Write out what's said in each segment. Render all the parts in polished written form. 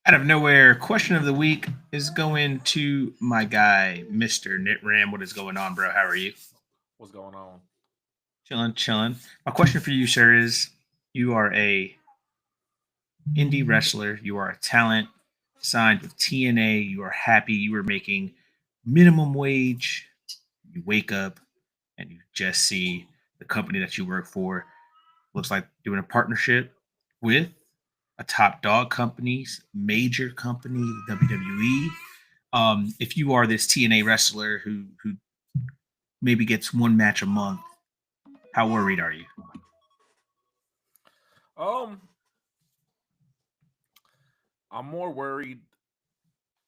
Out of nowhere, question of the week is going to my guy, Mr. Nitram. What is going on, bro? How are you? What's going on? Chilling, chilling. My question for you, sir, is you are a indie wrestler. You are a talent signed with TNA. You are happy. You are making minimum wage. You wake up and you just see the company that you work for looks like doing a partnership with a top dog company's major company, WWE. If you are this TNA wrestler who maybe gets one match a month, how worried are you? Um, I'm more worried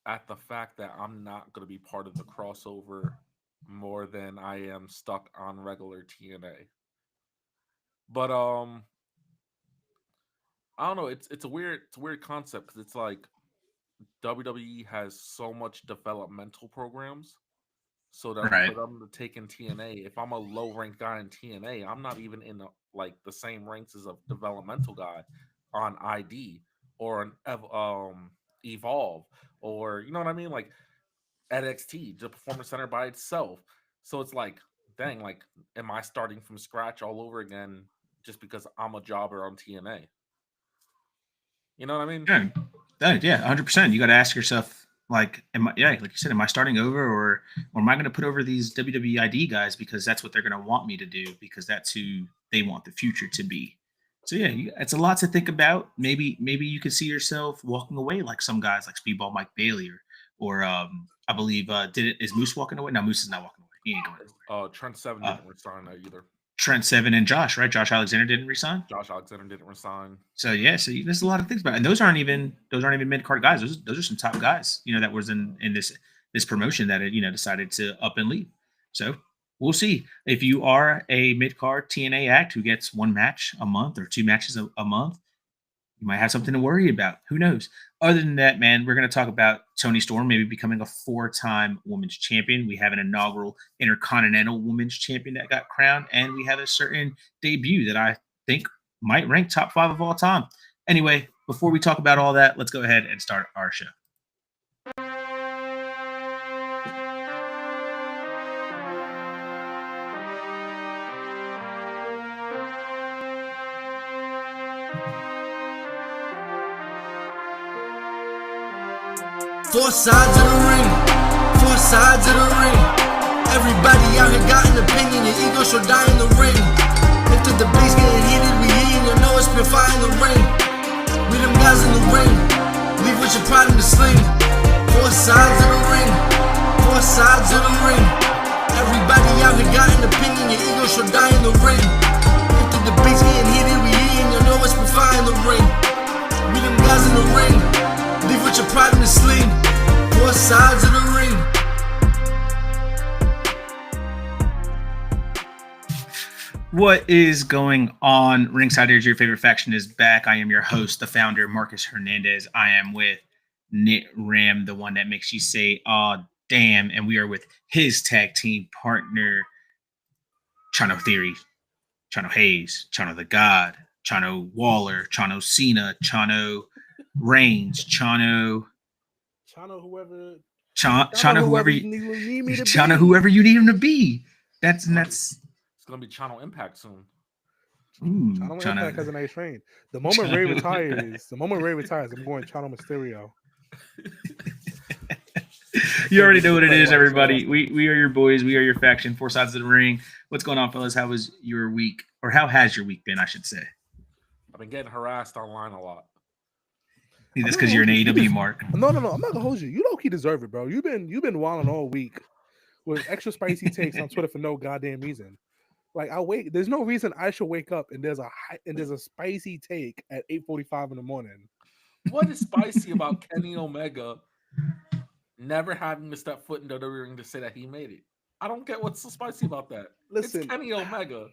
at the fact that I'm not going to be part of the crossover more than I am stuck on regular TNA. But I don't know. It's a weird concept because it's like WWE has so much developmental programs. So that Right. for them to take in TNA, if I'm a low ranked guy in TNA, I'm not even in the same ranks as a developmental guy on ID or an Evolve or you know what I mean, like NXT, the Performance Center by itself. So it's like, dang, like, am I starting from scratch all over again just because I'm a jobber on TNA? You know what I mean? Yeah, yeah, 100%. You got to ask yourself, like, like you said, am I starting over, or am I going to put over these WWID guys because that's what they're going to want me to do because that's who they want the future to be. So yeah, it's a lot to think about. Maybe you could see yourself walking away like some guys like Speedball Mike Bailey or I believe did it is Moose walking away? No, Moose is not walking away. He ain't going Trent Seven anywhere. didn't resign either. Trent Seven and Josh, right? Josh Alexander didn't resign. Josh Alexander didn't resign. So yeah, so there's a lot of things about it. And those aren't even mid card guys. Those are some top guys, that was in this promotion that decided to up and leave. So we'll see. If you are a mid card TNA act who gets one match a month or two matches a month, you might have something to worry about. Who knows? Other than that, man, we're going to talk about Toni Storm maybe becoming a 4-time women's champion. We have an inaugural Intercontinental women's champion that got crowned, and we have a certain debut that I think might rank top 5 of all time. Anyway, before we talk about all that, let's go ahead and start our show. Four sides of the ring, four sides of the ring. Everybody out here got an opinion, your ego should die in the ring. If the debate's getting heated, we heating, you know it's been fire in the ring. We them guys in the ring, leave with your pride in the sling. Four sides of the ring, four sides of the ring. Everybody out here got an opinion, your ego should die in the ring. If the debate's getting heated, we heating, you know it's been fire in the ring. We them guys in the ring, leave with your pride in the sling. Four sides of the ring. What is going on? Ringside is your favorite faction is back. I am your host, the founder, Marcus Hernandez. I am with Nit Ram, the one that makes you say, "Oh, damn," and we are with his tag team partner, Chano Theory, Chano Hayes, Chano the God, Chano Waller, Chano Cena, Chano Reigns, Chano whoever you need me to be. Whoever you need him to be. That's It's gonna be Channel Impact soon. Channel Impact has a nice reign. The moment Ray retires, I'm going Channel Mysterio. You already know what it is, everybody. We are your boys. We are your faction. Four sides of the ring. What's going on, fellas? How was your week, or how has your week been? I should say. I've been getting harassed online a lot. That's because you're an AEW mark. No. I'm not gonna hold you. You low key deserve it, bro. You've been wilding all week with extra spicy takes on Twitter for no goddamn reason. Like there's no reason I should wake up and there's a spicy take at 8:45 in the morning. What is spicy about Kenny Omega never having to step foot in WWE ring to say that he made it? I don't get what's so spicy about that. Listen, it's Kenny Omega.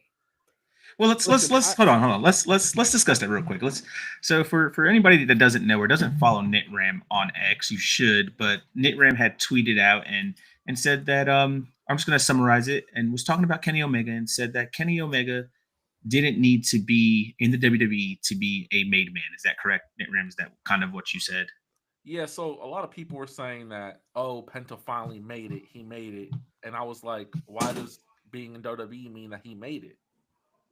Well, let's hold on. Let's discuss that real quick. So for anybody that doesn't know or doesn't follow Nitram on X, you should. But Nitram had tweeted out and said that I'm just going to summarize it, and was talking about Kenny Omega and said that Kenny Omega didn't need to be in the WWE to be a made man. Is that correct, Nitram? Is that kind of what you said? Yeah, so a lot of people were saying that, oh, Penta finally made it. He made it. And I was like, why does being in WWE mean that he made it?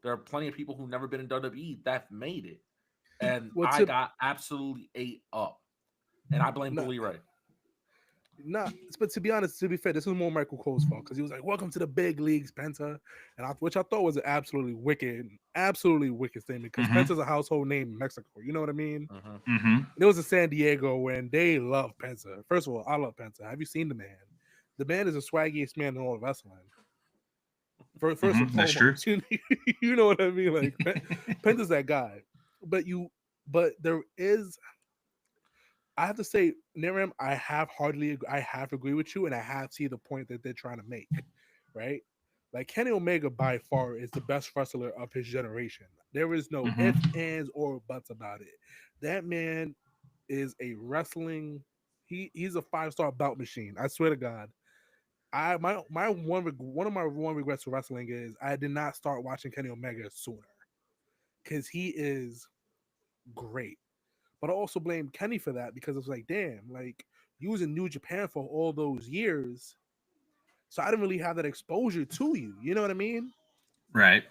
There are plenty of people who've never been in WWE that made it. And What's I it? got absolutely ate up. And I blame Nah, Bully Ray. nah, but to be honest, to be fair, this was more Michael Cole's fault because he was like, "Welcome to the big leagues, Penta," which I thought was an absolutely wicked statement because Mhm. Penta's a household name in Mexico. You know what I mean? Mhm. Mm-hmm. And it was in San Diego when they love Penta. First of all, I love Penta. Have you seen the man? The man is the swaggiest man in all of wrestling. First and That's true. foremost, you know what I mean. Like Penta's that guy, but there is. I have to say, Niram, I have agree with you, and I have see the point that they're trying to make, right? Like Kenny Omega by far is the best wrestler of his generation. There is no Mhm. ifs, ands, or buts about it. That man is a wrestling. He's a 5-star belt machine. I swear to God. One of my one regrets with wrestling is I did not start watching Kenny Omega sooner because he is great. But I also blame Kenny for that because it's like, damn, like you was in New Japan for all those years, so I didn't really have that exposure to you. You know what I mean? Right.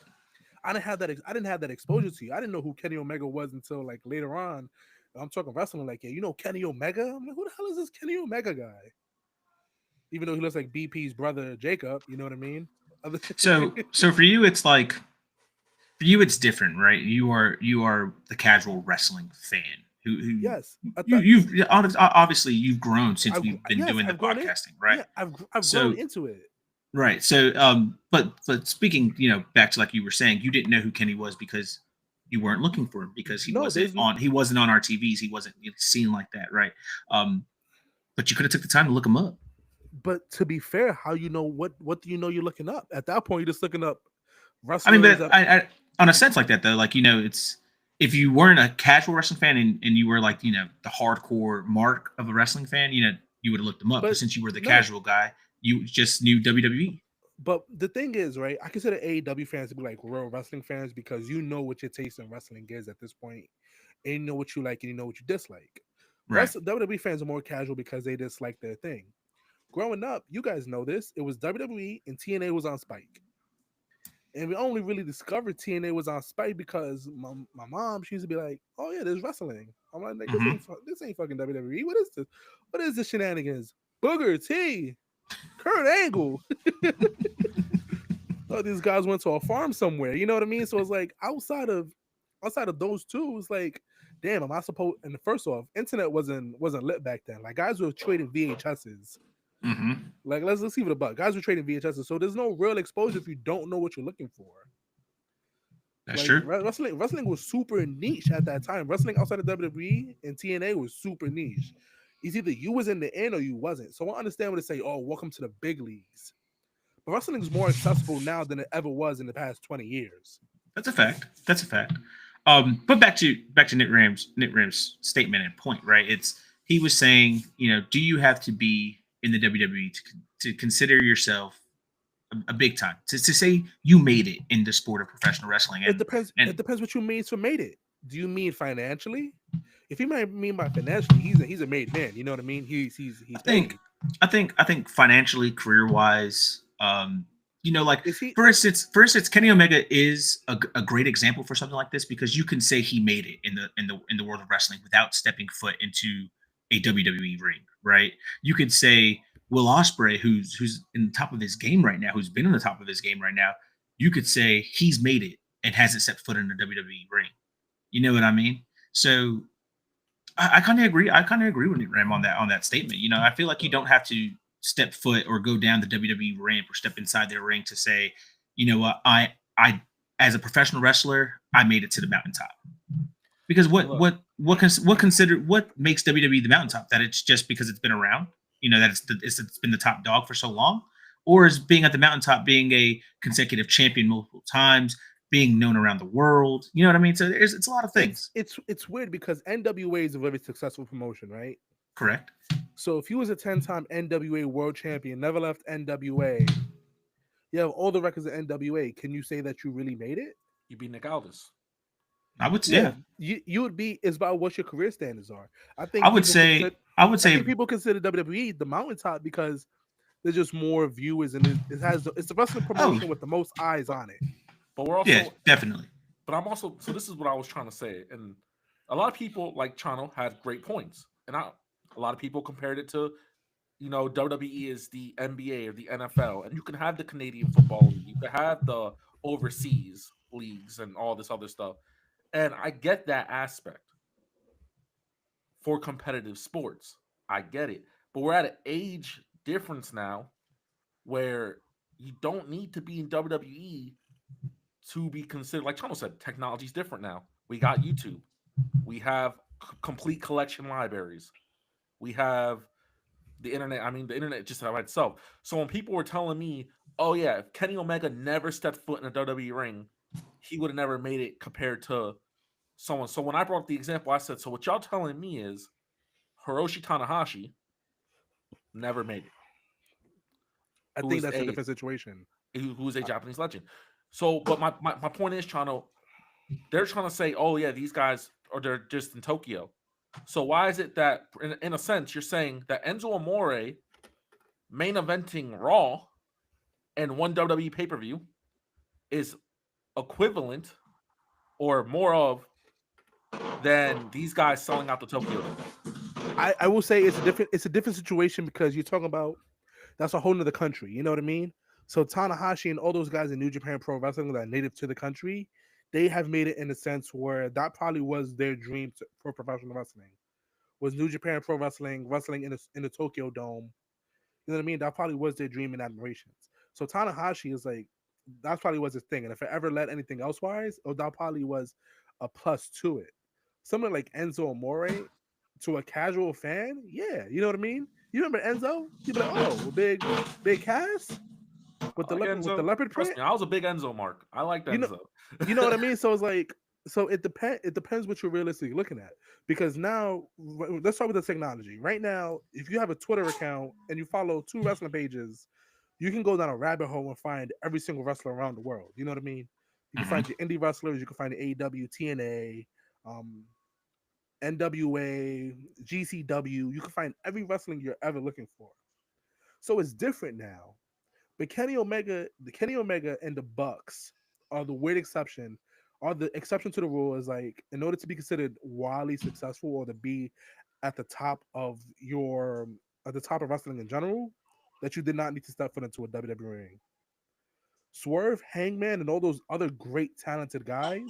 I didn't have that exposure to you. I didn't know who Kenny Omega was until like later on. I'm talking wrestling, like, yeah, you know Kenny Omega? I'm like, who the hell is this Kenny Omega guy? Even though he looks like BP's brother Jacob, you know what I mean? So for you, it's like for you, it's different, right? You are the casual wrestling fan who Yes, I you thought you've obviously you've grown since I've we've been yes, doing the I've grown in. podcasting, right? Yeah, I've grown So into it. right. So but speaking, back to like you were saying, you didn't know who Kenny was because you weren't looking for him because No, he wasn't on our TVs, he wasn't seen like that, right? Um, but you could have took the time to look him up. but to be fair, how you know what do you know you're looking up? At that point, you're just looking up I mean, wrestlers but that I on a sense like that though, like it's if you weren't a casual wrestling fan and you were like the hardcore mark of a wrestling fan, you would have looked them up. But but since you were the no. casual guy, you just knew WWE. But the thing is, right? I consider AEW fans to be like real wrestling fans because you know what your taste in wrestling is at this point, and you know what you like and you know what you dislike. Right. WWE fans are more casual because they dislike their thing. Growing up, you guys know this. It was WWE and TNA was on Spike. And we only really discovered TNA was on Spike because my mom, she used to be like, "Oh yeah, there's wrestling." I'm like, Mm-hmm. this ain't fucking WWE. What is this? What is this shenanigans? Booger T, Kurt Angle. Oh, these guys went to a farm somewhere. You know what I mean? So it's like outside of those two, it's like, damn, am I supposed? And first off, internet wasn't lit back then. Like guys were trading VHSs. Mm-hmm. Like let's leave it a buck. Guys were trading VHSs, so there's no real exposure if you don't know what you're looking for. That's Like true. wrestling was super niche at that time. Wrestling outside of WWE and TNA was super niche. It's either you was in the in or you wasn't. So I understand what they say. Oh, welcome to the big leagues. But wrestling is more accessible now than it ever was in the past 20 years. That's a fact. That's a fact. But back to Nick Ram's statement and point, right? He was saying, do you have to be in the WWE to consider yourself a big time to say you made it in the sport of professional wrestling? It depends. It depends what you mean to made it. Do you mean financially? If you might mean by financially, he's a made man. You know what I mean? He's I think financially, career wise, like is he? For instance, Kenny Omega is a great example for something like this because you can say he made it in the world of wrestling without stepping foot into a WWE ring, right? You could say Will Ospreay, who's in the top of his game right now, who's been in the top of his game right now, you could say he's made it and hasn't stepped foot in a WWE ring. You know what I mean? So I kind of agree. I kind of agree with Nick Ram on that statement. I feel like you don't have to step foot or go down the WWE ramp or step inside their ring to say, you know what, I as a professional wrestler, I made it to the mountaintop. Because what makes WWE the mountaintop? That it's just because it's been around, that it's been the top dog for so long, or is being at the mountaintop being a consecutive champion multiple times, being known around the world, you know what I mean? So it's a lot of things. It's weird because NWA is a very successful promotion, right? Correct. So if you was a 10-time NWA world champion, never left NWA, you have all the records of NWA. Can you say that you really made it? You beat Nick Aldis. I would say. You would be is about what your career standards are. I think I would say. I would I say. think people consider WWE the mountaintop because there's just more viewers and it's the wrestling promotion with the most eyes on it. But we're also definitely. But I'm also so this is what I was trying to say, and a lot of people like Chano had great points, and a lot of people compared it to, WWE is the NBA or the NFL, and you can have the Canadian Football League, you can have the overseas leagues, and all this other stuff, and I get that aspect for competitive sports. I get it, but we're at an age difference now where you don't need to be in WWE to be considered, like Chano said, technology is different now. We got YouTube. We have complete collection libraries. We have the internet. I mean, the internet just by itself. So when people were telling me, oh yeah, if Kenny Omega never stepped foot in a WWE ring, he would have never made it compared to someone. So when I brought up the example, I said, so what y'all telling me is Hiroshi Tanahashi never made it. I think that's a different situation. Who's a Japanese legend. So, but my point is, Chano, they're trying to say, oh yeah, these guys they're just in Tokyo. So why is it that, in a sense, you're saying that Enzo Amore main eventing Raw and one WWE pay-per-view is equivalent or more of than these guys selling out the Tokyo? I will say it's a different situation because you're talking about that's a whole nother country. You know what I mean? So Tanahashi and all those guys in New Japan Pro Wrestling that are native to the country, they have made it in a sense where that probably was their dream for professional wrestling. Was New Japan Pro Wrestling in the Tokyo Dome? You know what I mean? That probably was their dream and admirations. So Tanahashi is like that probably was his thing, and if it ever led anything else wise, that probably was a plus to it. Someone like Enzo Amore to a casual fan, yeah, you know what I mean. You remember Enzo? You'd be like, oh, big cast. With the leopard print, trust me, I was a big Enzo mark. I like Enzo. You know what I mean? So it's like, it depends what you're realistically looking at. Because now, let's start with the technology. Right now, if you have a Twitter account and you follow 2 wrestling pages, you can go down a rabbit hole and find every single wrestler around the world. You know what I mean? You can find your indie wrestlers. You can find the AEW, TNA, NWA, GCW. You can find every wrestling you're ever looking for. So it's different now. But Kenny Omega and the Bucks are the weird exception, are the exception to the rule. Is like, in order to be considered wildly successful or to be at the top of wrestling in general, that you did not need to step foot into a WWE ring. Swerve, Hangman, and all those other great talented guys,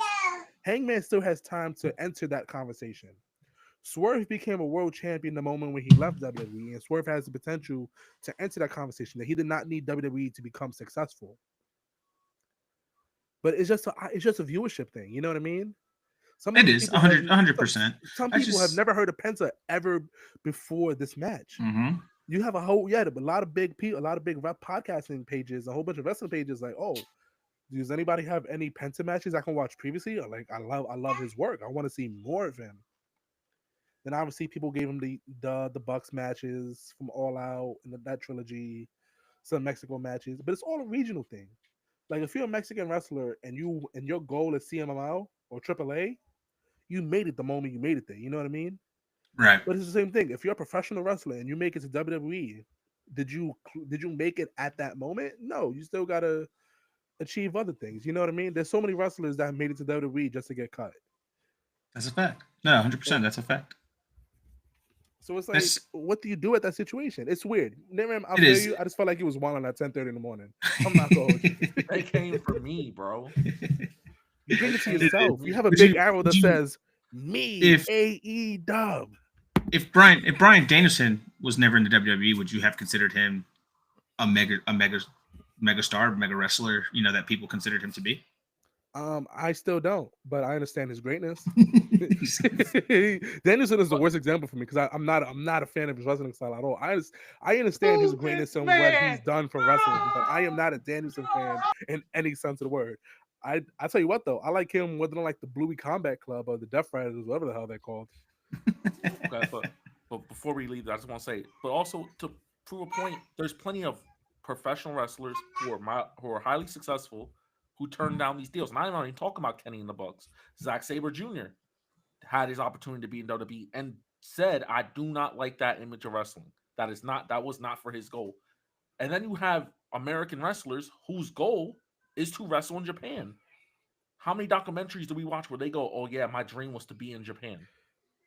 Hangman still has time to enter that conversation. Swerve became a world champion the moment when he left WWE, and Swerve has the potential to enter that conversation that he did not need WWE to become successful. But it's just a viewership thing. You know what I mean? It is 100%. Some people have never heard of Penta ever before this match. Mm-hmm. You have a lot of big people, a lot of big rap podcasting pages, a whole bunch of wrestling pages. Like, oh, does anybody have any Penta matches I can watch previously? Or like, I love his work. I want to see more of him. Then obviously people gave him the Bucks matches from All Out and that trilogy, some Mexico matches, but it's all a regional thing. Like, if you're a Mexican wrestler and your goal is CMLL or AAA, you made it the moment you made it there. You know what I mean? Right. But it's the same thing. If you're a professional wrestler and you make it to WWE, did you make it at that moment? No, you still gotta achieve other things. You know what I mean? There's so many wrestlers that have made it to WWE just to get cut. That's a fact. No, 100%. That's a fact. So it's like, what do you do at that situation? It's weird. I just felt like it was one at 10:30 in the morning. I'm not going. They came for me, bro. You bring it to yourself. You have a big arrow that says "Me AE Dub." If Bryan Danielson was never in the WWE, would you have considered him a mega star, mega wrestler? You know, that people considered him to be. I still don't, but I understand his greatness. Danielson is the worst example for me because I'm not a fan of his wrestling style at all. I understand his greatness and what he's done for wrestling, but I am not a Danielson fan in any sense of the word. I tell you what though, I like him whether like the Bluey Combat Club or the Death Riders, whatever the hell they're called. Okay, but before we leave, I just want to say, but also to prove a point, there's plenty of professional wrestlers who are highly successful who turned down these deals. And I'm not even talking about Kenny and the Bucks. Zack Sabre Jr. had his opportunity to be in WWE and said, I do not like that image of wrestling. That was not for his goal. And then you have American wrestlers whose goal is to wrestle in Japan. How many documentaries do we watch where they go, oh yeah, my dream was to be in Japan?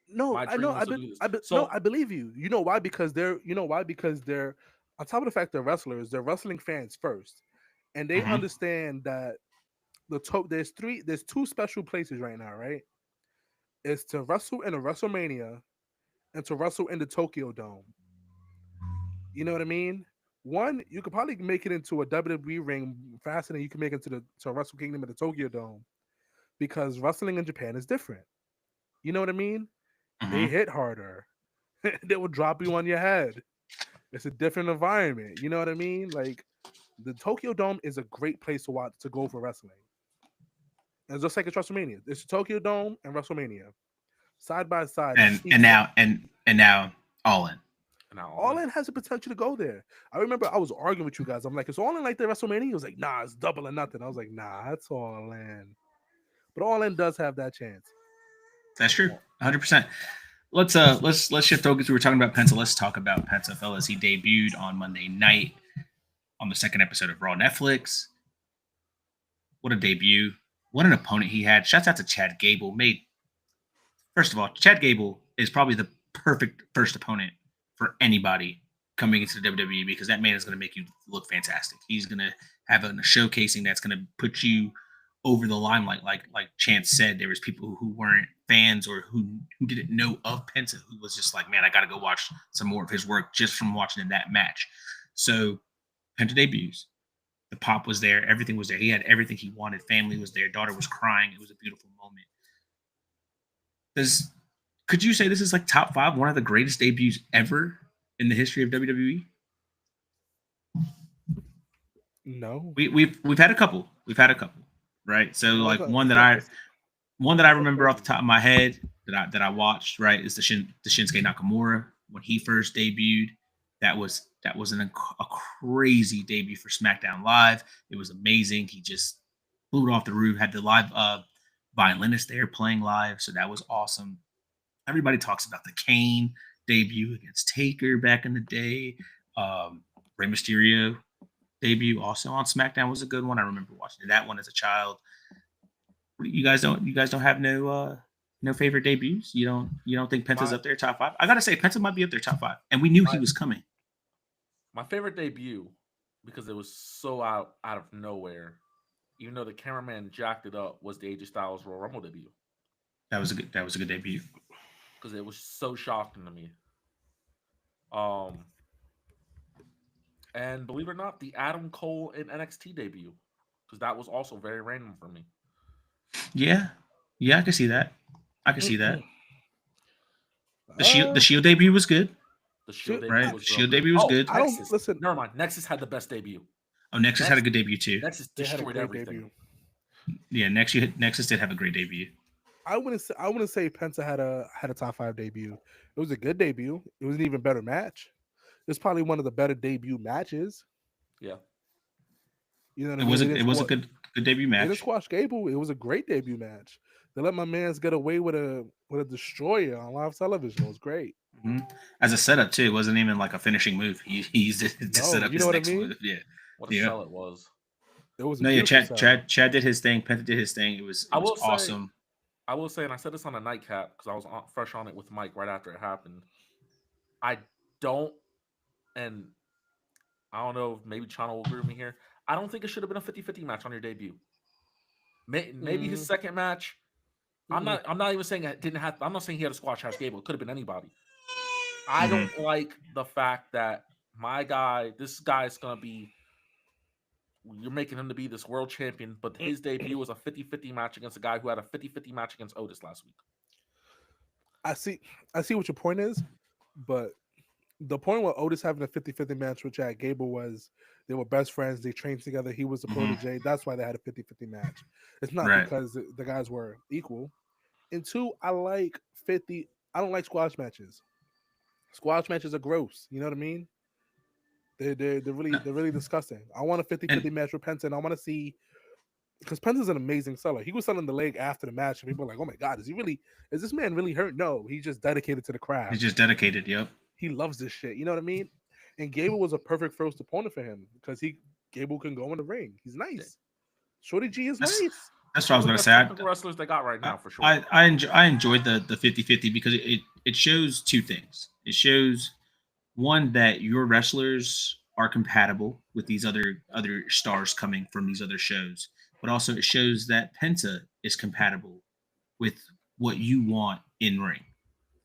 No, I know. I believe you. You know why? Because they're on top of the fact they're wrestlers, they're wrestling fans first, and they understand that there's two special places right now, right? It's to wrestle in a WrestleMania and to wrestle in the Tokyo Dome. You know what I mean? One, you could probably make it into a WWE ring faster than you can make it to Wrestle Kingdom at the Tokyo Dome, because wrestling in Japan is different. You know what I mean? They hit harder. They will drop you on your head. It's a different environment. You know what I mean? Like, the Tokyo Dome is a great place to watch, to go for wrestling. And just like it's WrestleMania, it's the Tokyo Dome and WrestleMania side by side. And now All In. All In has the potential to go there. I remember I was arguing with you guys. I'm like, it's All In like the WrestleMania? He was like, nah, it's double or nothing. I was like, nah, it's All In. But All In does have that chance. That's true, 100%. Let's shift focus. We were talking about Penta. Let's talk about Penta, fellas. He debuted on Monday night on the second episode of Raw Netflix. What a debut! What an opponent he had. Shouts out to Chad Gable. First of all, Chad Gable is probably the perfect first opponent for anybody coming into the WWE, because that man is going to make you look fantastic. He's going to have a showcasing that's going to put you over the limelight. Like Chance said, there was people who weren't fans or who didn't know of Penta, who was just like, man, I got to go watch some more of his work just from watching in that match. So Penta debuts. The pop was there. Everything was there. He had everything he wanted. Family was there. Daughter was crying. It was a beautiful moment. Could you say this is like top 5, one of the greatest debuts ever in the history of WWE? No. We've had a couple. Right? So like one that I remember off the top of my head that I watched, right, is the Shinsuke Nakamura when he first debuted. That was a crazy debut for SmackDown Live. It was amazing. He just blew it off the roof. Had the live violinist there playing live, so that was awesome. Everybody talks about the Kane debut against Taker back in the day. Rey Mysterio debut also on SmackDown was a good one. I remember watching that one as a child. You guys don't have no favorite debuts? You don't think Penta's up there top 5? I gotta say Penta might be up there top 5, and we knew he was coming. My favorite debut, because it was so out of nowhere, even though the cameraman jacked it up, was the AJ Styles Royal Rumble debut. That was a good debut, because it was so shocking to me. And believe it or not, the Adam Cole in NXT debut, because that was also very random for me. Yeah, I can see that. The Shield debut was good. The Shield debut was good. Never mind. Nexus had the best debut. Oh, Nexus had a good debut too. Nexus destroyed everything. Debut. Yeah, Nexus did have a great debut. I wouldn't say Penta had a top 5 debut. It was a good debut. It was an even better match. It's probably one of the better debut matches. Yeah. You know what I mean? It was a good debut match. They didn't squash Gable. It was a great debut match. They let my mans get away with a destroyer on live television. It was great. Mm-hmm. As a setup too, it wasn't even like a finishing move. He used it to set up his next move. Yeah. What a sell it was. It was Chad did his thing. Penta did his thing. It was awesome. I will say, and I said this on a nightcap because I was fresh on it with Mike right after it happened. I don't know if maybe Chana will agree with me here. I don't think it should have been a 50-50 match on your debut. Maybe his second match. I'm not even saying it didn't have. I'm not saying he had to squash House Gable. It could have been anybody. I don't like the fact that this guy's gonna be. You're making him to be this world champion, but his debut was a 50-50 match against a guy who had a 50-50 match against Otis last week. I see what your point is, but the point with Otis having a 50-50 match with Chad Gable was they were best friends. They trained together. He was the protege. That's why they had a 50-50 match. It's not because the guys were equal. And 2, I don't like squash matches. Squash matches are gross. You know what I mean? They're really disgusting. I want a 50-50 match with Penta, and I want to see because Penta's an amazing seller. He was selling the leg after the match, and people were like, "Oh my god, is this man really hurt?" No, he's just dedicated to the craft. He's just dedicated. Yep. He loves this shit. You know what I mean? And Gable was a perfect first opponent for him because Gable can go in the ring. He's nice. Shorty G is nice. That's what I was going to say. The wrestlers they got right now for sure. I enjoyed the 50-50 because it shows two things. It shows one that your wrestlers are compatible with these other stars coming from these other shows, but also it shows that Penta is compatible with what you want in ring.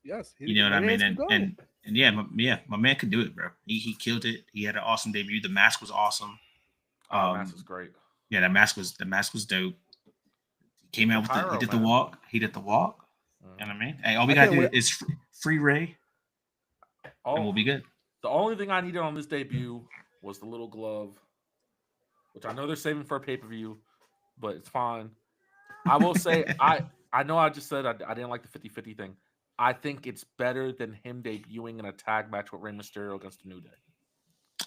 Yes, you know what I mean. And yeah, my man could do it, bro. He killed it. He had an awesome debut. The mask was awesome. The mask was great. Yeah, the mask was dope. He came out with he did the walk. He did the walk. You know what I mean? Hey, all we gotta do is free Ray, and we'll be good. The only thing I needed on this debut was the little glove, which I know they're saving for a pay-per-view, but it's fine. I will say, I know I just said I didn't like the 50-50 thing. I think it's better than him debuting in a tag match with Rey Mysterio against the New Day.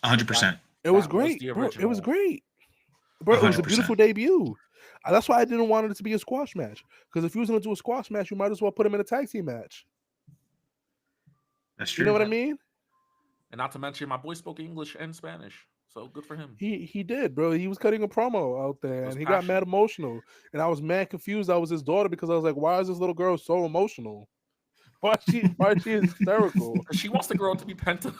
100%. It was great. Bro, it was great. Bro, it was a beautiful debut. That's why I didn't want it to be a squash match. Because if you was going to do a squash match, you might as well put him in a tag team match. That's true. You know what I mean? And not to mention, my boy spoke English and Spanish. So good for him. He did, bro. He was cutting a promo out there, and he got mad emotional. And I was mad confused. I was his daughter because I was like, why is this little girl so emotional? Why is she hysterical? She wants the girl to be Penta.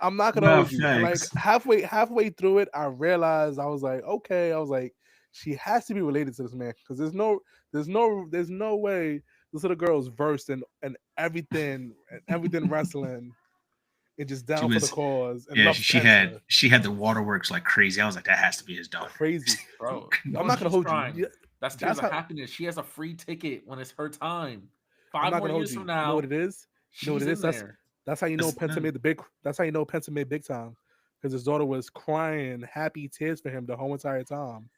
I'm not gonna hold you. Like halfway through it, I realized I was like, okay. I was like, she has to be related to this man because there's no way this little girl is versed in everything wrestling and just down for the cause. And yeah, she had the waterworks like crazy. I was like, that has to be his daughter. Crazy, bro. I'm not gonna hold you. That's tears of happiness. She has a free ticket when it's her time. 5 more years from now. You know what it is? You know what it is? That's how you know Penta made that's how you know Penta made big time. Because his daughter was crying happy tears for him the whole entire time.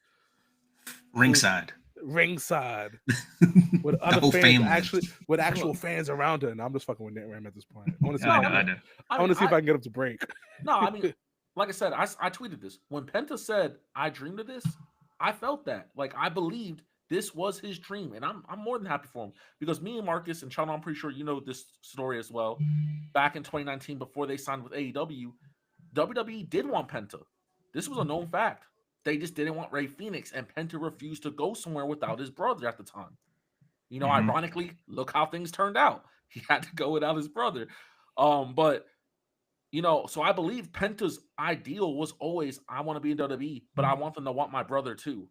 Ringside. With other fans with actual fans around her. And I'm just fucking with Ram at this point. I want to see if I can get him to break. No, I mean, like I said, I tweeted this. When Penta said, I dreamed of this, I felt that. Like I believed this was his dream, and I'm more than happy for him because me and Marcus and Chana, I'm pretty sure you know this story as well. Back in 2019, before they signed with AEW, WWE did want Penta. This was a known fact. They just didn't want Rey Fenix, and Penta refused to go somewhere without his brother at the time. You know, ironically, look how things turned out. He had to go without his brother. But you know, so I believe Penta's ideal was always, I want to be in WWE, but I want them to want my brother too.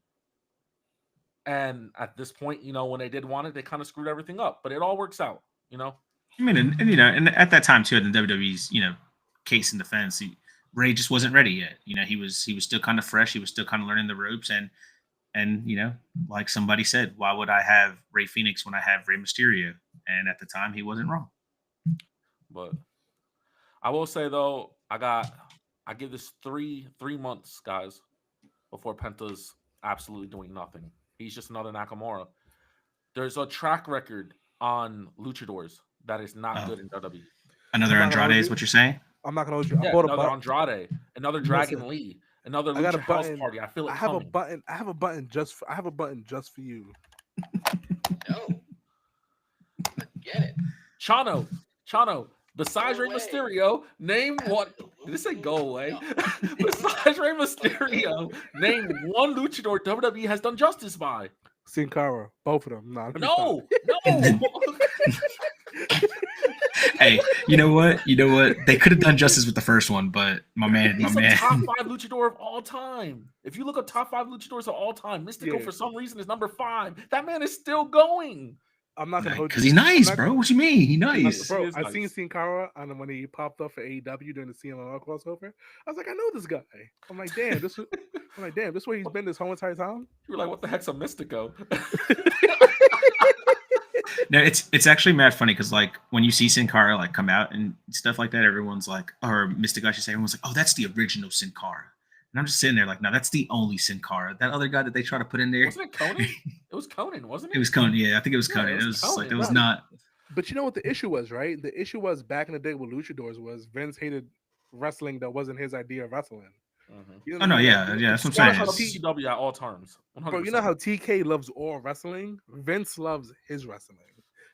And at this point, you know, when they did want it, they kind of screwed everything up. But it all works out, you know. I mean, and you know, and at that time too, in the WWE's, you know, case in defense, Ray just wasn't ready yet. You know, he was still kind of fresh. He was still kind of learning the ropes, and you know, like somebody said, why would I have Rey Fenix when I have Rey Mysterio? And at the time, he wasn't wrong. But I will say though, I give this three months, guys, before Penta's absolutely doing nothing. He's just another Nakamura. There's a track record on luchadors that is not good in WWE. Another Andrade is what you're saying? I'm not gonna hold you. Yeah, another Andrade, another Dragon Lee, another Lucha House Party. I feel it. I have a button just for you. No, get it, Chano. Besides Rey Mysterio, name what? Did this say go away? No. Besides Rey Mysterio, name one luchador WWE has done justice by. Sin Cara, both of them. No. Hey, you know what? They could have done justice with the first one, but my man. Top 5 luchador of all time. If you look at top 5 luchadors of all time, Mystico for some reason is number 5. That man is still going. I'm not gonna hold you because he's nice, bro. What you mean? He's nice, bro. I seen Sin Cara, and when he popped up for AEW during the CMLL crossover, I was like, I know this guy. I'm like, damn, this way he's been this whole entire time. You were like, what the heck's a Mystico? No, it's actually mad funny because like when you see Sin Cara like come out and stuff like that, everyone's like, or Mystico, I should say, everyone's like, oh, that's the original Sin Cara. And I'm just sitting there like, no, that's the only Sin Cara. That other guy that they try to put in there. Wasn't it Conan? It was Conan, wasn't it? It was Conan, yeah. I think it was Conan. It was like, it was not. But you know what the issue was, right? The issue was back in the day with luchadors was Vince hated wrestling that wasn't his idea of wrestling. You Oh no, yeah, that's what I'm saying. Gotta shut up PCW at all terms. 100%. Bro, you know how TK loves all wrestling? Vince loves his wrestling.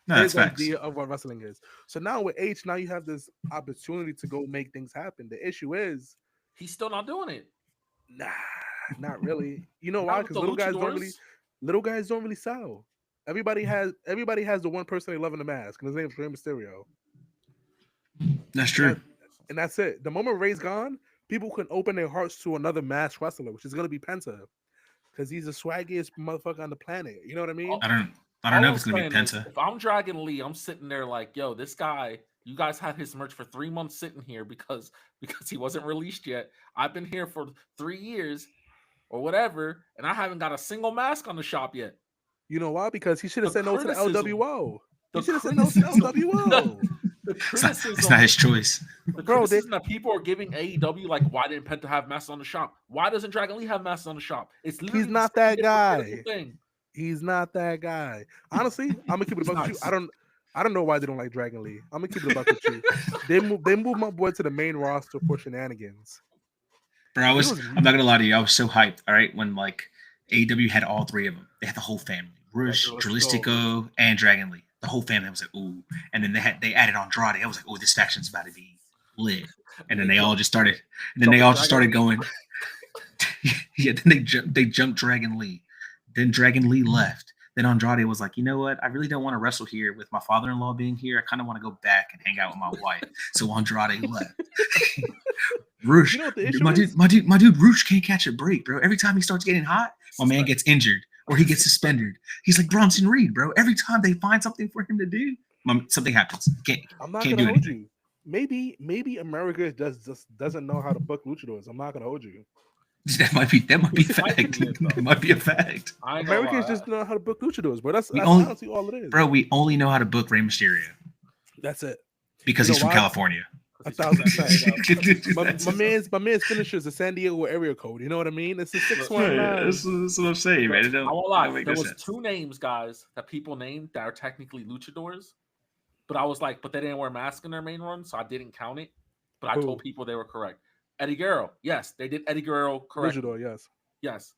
No, that's His facts. idea of what wrestling is. So now with H, now you have this opportunity to go make things happen. The issue is he's still not doing it. Nah, not really. You know Not why? with Because the little guys don't really sell. Everybody has the one person they love in the mask, and his name's Rey Mysterio. That's true. And that's it. The moment Rey's gone, people can open their hearts to another masked wrestler, which is gonna be Penta, because he's the swaggiest motherfucker on the planet. You know what I mean? I don't know if it's gonna be Penta. If I'm Dragon Lee, I'm sitting there like, yo, this guy, you guys had his merch for 3 months sitting here because he wasn't released yet. I've been here for 3 years or whatever, and I haven't got a single mask on the shop yet. You know why? Because he should have said no to the LWO. He should have said no to the LWO. The criticism, it's not his choice. The criticism that people are giving AEW, like, why didn't Penta have masks on the shop? Why doesn't Dragon Lee have masks on the shop? It's literally he's not that guy. thing. He's not that guy. Honestly, I'm gonna keep it a buck with you. I don't know why they don't like Dragon Lee. I'm gonna keep it a buck with you. They moved my boy to the main roster for shenanigans. Bro, I'm not gonna lie to you. I was so hyped. All right, when like AEW had all 3 of them, they had the whole family: Rush, Dralistico, and Dragon Lee. The whole family. I was like, ooh. And then they added Andrade. I was like, oh, this faction's about to be lit. And then they all just started. And then they all just started going. Yeah. Then they jumped Dragon Lee. Then Dragon Lee left. Then Andrade was like, you know what? I really don't want to wrestle here with my father-in-law being here. I kind of want to go back and hang out with my wife. So Andrade left. Roosh, you know what the issue is? My dude, Roosh can't catch a break, bro. Every time he starts getting hot, my man gets injured or he gets suspended. He's like Bronson Reed, bro. Every time they find something for him to do, something happens. I'm not gonna hold you. Maybe America just doesn't know how to book luchadors. I'm not gonna hold you. That might be a fact. It might be a fact. Americans just know how to book luchadors, but that's honestly all it is. Bro, we only know how to book Rey Mysterio. That's it. Because he's from California. 1,000%. my man's finishers a San Diego area code. You know what I mean? It's a 619. That's what I'm saying, man. I won't lie. There was 2 names, guys, that people named that are technically luchadors. But I was like, but they didn't wear masks in their main run, so I didn't count it. But I told people they were correct. Eddie Guerrero, yes, they did Eddie Guerrero correct. Luchador, yes.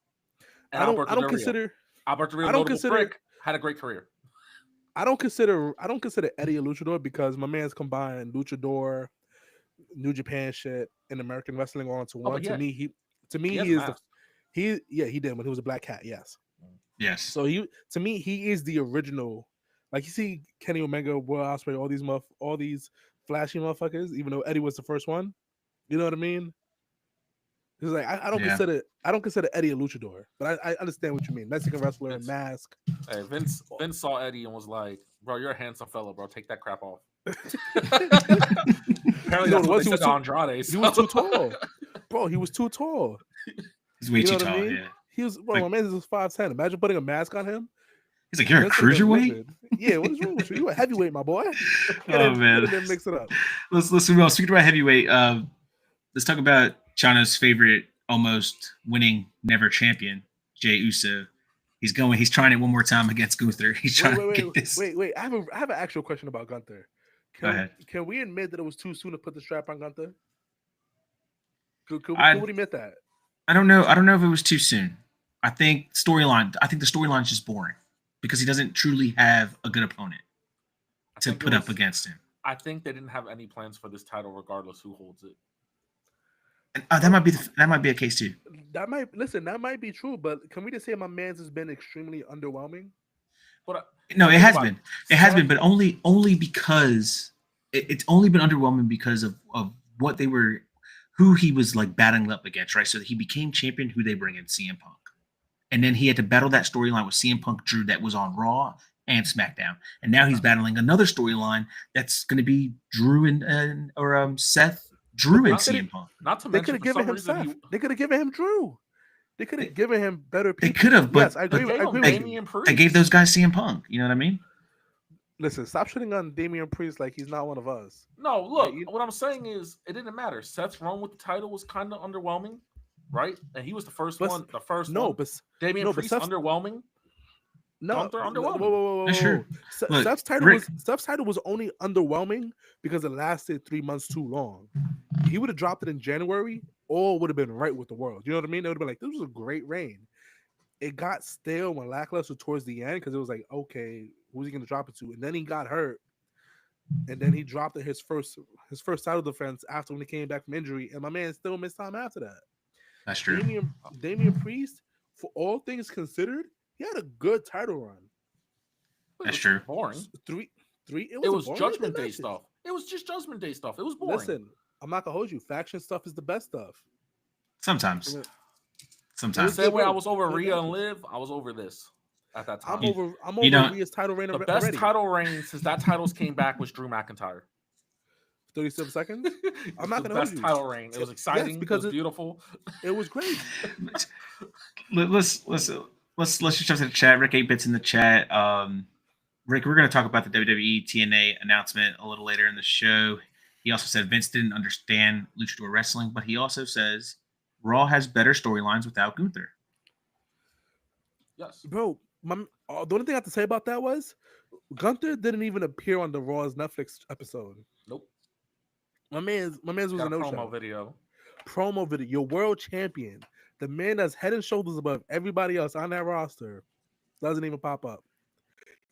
And I don't consider Alberto Del Rio, Brick, had a great career. I don't consider Eddie a luchador because my man's combined luchador, New Japan shit, and American wrestling all into one. To me, he did when he was a Black Cat. Yes. So to me, he is the original. Like you see Kenny Omega, Will Ospreay, all these flashy motherfuckers. Even though Eddie was the first one, you know what I mean? It's like I don't consider Eddie a luchador, but I understand what you mean. Mexican wrestler and mask. Hey, Vince saw Eddie and was like, "Bro, you're a handsome fella, bro. Take that crap off." Apparently, that's what they said to Andrade. He was too tall, bro. He was too tall. He's way too tall. Yeah. He was. Bro, my man is 5'10". Imagine putting a mask on him. He's like, you're a cruiserweight? Yeah, what is wrong with you? You a heavyweight, my boy. Man. Mix it up. Let's move on. Speaking about heavyweight, let's talk about Chana's favorite almost winning never champion, Jey Uso. He's trying it one more time against Gunther. He's trying to get this. Wait. I have an actual question about Gunther. Go ahead. Can we admit that it was too soon to put the strap on Gunther? Could we admit that? I don't know if it was too soon. I think the storyline is just boring because he doesn't truly have a good opponent to put up against him. I think they didn't have any plans for this title, regardless who holds it. And, that might be a case too. That might be true, but can we just say my man's has been extremely underwhelming? But no, it has been. It has been, but only because it's only been underwhelming because of what they were, who he was like battling up against, right? So he became champion, who they bring in, CM Punk. And then he had to battle that storyline with CM Punk Drew that was on Raw and SmackDown. And now he's battling another storyline that's going to be Drew and Seth, Drew and CM Punk. Not to they mention, could have given him Seth. They could have given him Drew. They could have given him better people. They could have, but yes, I agree with you. They gave those guys CM Punk. You know what I mean? Listen, stop shitting on Damian Priest like he's not one of us. No, look, what I'm saying is it didn't matter. Seth's run with the title was kind of underwhelming, right? And he was the first one. But Damian Priest underwhelming. No, Gunther underwhelming. Whoa. That's true. Seth's title was only underwhelming because it lasted 3 months too long. He would have dropped it in January. all would have been right with the world. You know what I mean? It would have been like, this was a great reign. It got stale and lackluster towards the end because it was like, okay, who's he going to drop it to? And then he got hurt, and then he dropped his first title defense after when he came back from injury, and my man still missed time after that. That's true. Damian Priest, for all things considered, he had a good title run. That's true. Boring. Three. It was Judgment Day stuff. It was just Judgment Day stuff. It was boring. Listen, I'm not gonna hold you. Faction stuff is the best stuff. Sometimes. The same way I was over Rhea and Liv, I was over this at that time. I'm over Rhea's title reign. The best title reign since that titles came back was Drew McIntyre. 37 seconds. I'm not gonna hold you. Best title reign. It was exciting. Because it was beautiful. It was great. Let's just jump to the chat. Rick 8-Bits in the chat. Rick, we're going to talk about the WWE TNA announcement a little later in the show. He also said Vince didn't understand luchador wrestling, but he also says Raw has better storylines without Gunther. Yes, bro. The only thing I have to say about that was Gunther didn't even appear on the Raw's Netflix episode. Nope. My man's was a no-show. Promo video. Your world champion, the man that's head and shoulders above everybody else on that roster, doesn't even pop up.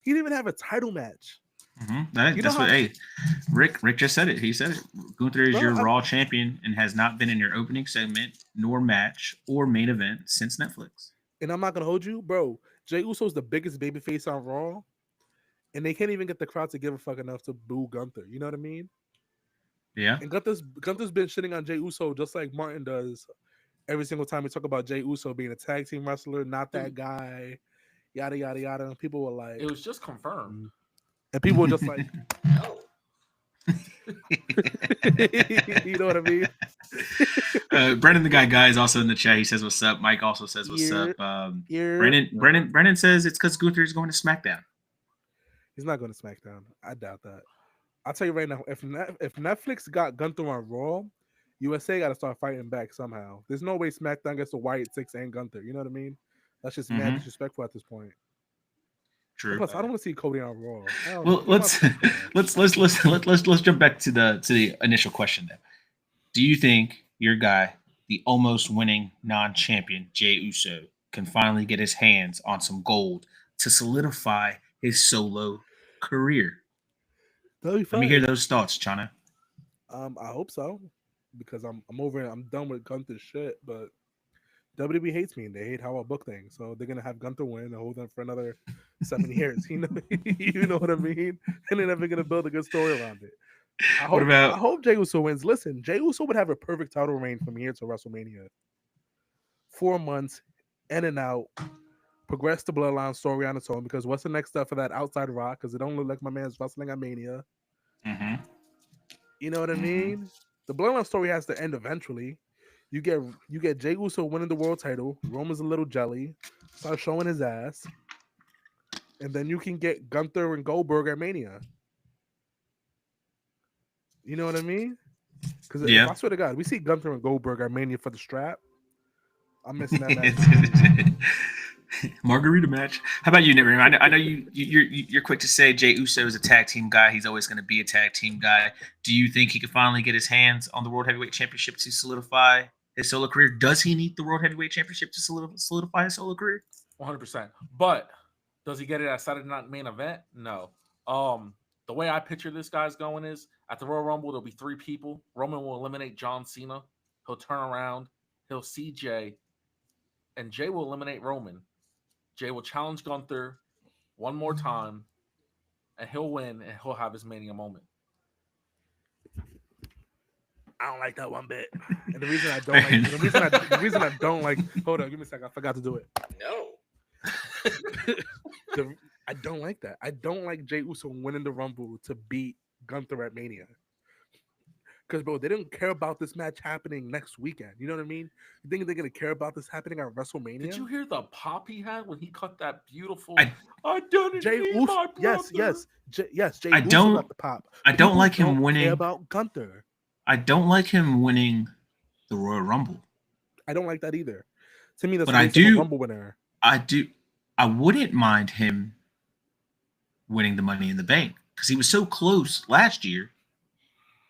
He didn't even have a title match. Rick just said it. He said it. Gunther is your Raw champion and has not been in your opening segment, nor match, or main event since Netflix. And I'm not gonna hold you, bro. Jey Uso is the biggest babyface on Raw, and they can't even get the crowd to give a fuck enough to boo Gunther. You know what I mean? Yeah. And Gunther's been shitting on Jey Uso just like Martin does every single time we talk about Jey Uso being a tag team wrestler, not that guy. Yada yada yada, and people were like, "It was just confirmed," and people were just like, "No." You know what I mean? Brendan, the guy is also in the chat. He says, "What's up?" Mike also says, "What's up?" Brendan says it's because Gunther is going to SmackDown. He's not going to SmackDown. I doubt that. I'll tell you right now, if Netflix got Gunther on Raw, USA got to start fighting back somehow. There's no way SmackDown gets the Wyatt Six and Gunther. You know what I mean? That's just mad disrespectful at this point. True. Plus, I don't want to see Cody on Raw. Well, let's jump back to the initial question then. Do you think your guy, the almost winning non-champion Jey Uso, can finally get his hands on some gold to solidify his solo career? Let me hear those thoughts, Chana. I hope so, because I'm over it. I'm done with Gunther shit, but WWE hates me and they hate how I book things, so they're gonna have Gunther win and hold them for another 7 years. You know what I mean? And they're never gonna build a good story around it. I hope Jey Uso wins. Listen, Jey Uso would have a perfect title reign from here to WrestleMania. 4 months, in and out, progress the bloodline story on its own. Because what's the next step for that outside Rock? Because it don't look like my man's wrestling at Mania. Mm-hmm. You know what I mean? The bloodline story has to end eventually. You get Jey Uso winning the world title. Roman's a little jelly. Start showing his ass. And then you can get Gunther and Goldberg at Mania. You know what I mean? Because I swear to God, we see Gunther and Goldberg at Mania for the strap. I'm missing that match. Margarita match. How about you, Nitram? I know you're quick to say Jey Uso is a tag team guy. He's always going to be a tag team guy. Do you think he could finally get his hands on the World Heavyweight Championship to solidify his solo career? Does he need the World Heavyweight Championship to solidify his solo career? 100%. But does he get it at Saturday Night Main Event? No. The way I picture this guy's going is at the Royal Rumble, there'll be 3 people. Roman will eliminate John Cena. He'll turn around. He'll see Jey. And Jey will eliminate Roman. Jey will challenge Gunther one more time. And he'll win. And he'll have his Mania moment. I don't like that one bit. And the reason I don't like, hold on, give me a second. I forgot to do it. No. I don't like that. I don't like Jey Uso winning the Rumble to beat Gunther at Mania. Because, bro, they didn't care about this match happening next weekend. You know what I mean? You think they're going to care about this happening at WrestleMania? Did you hear the pop he had when he cut that beautiful... I done it, Jey Uso, yes. Jey Uso got the pop. I don't like him winning... Care about Gunther. I don't like him winning the Royal Rumble. I don't like that either. To me, that's a Rumble winner. I wouldn't mind him winning the Money in the Bank because he was so close last year,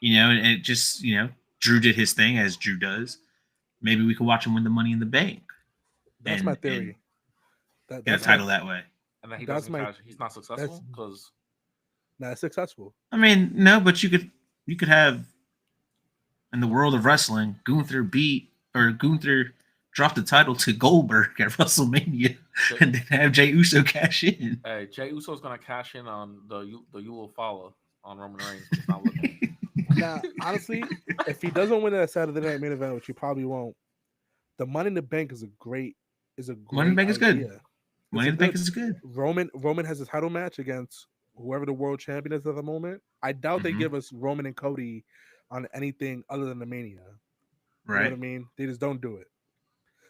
and it just, Drew did his thing as Drew does. maybe we could watch him win the Money in the Bank. That's and- my theory. Get a That's title that way. And then he That's doesn't my- cash. He's not successful because not successful. I mean, no, but you could have in the world of wrestling, Gunther drop the title to Goldberg at WrestleMania, and then have Jey Uso cash in. hey, Jey Uso is gonna cash in on the you will follow on Roman Reigns. But he's not looking. Now, honestly, if he doesn't win that Saturday Night Main Event, which he probably won't, the Money in the Bank is a great Money in the Bank is good. idea. Money in the Bank is good. Roman has a title match against whoever the world champion is at the moment. I doubt they Mhm. give us Roman and Cody on anything other than the Mania. You know Right. what I mean? They just don't do it.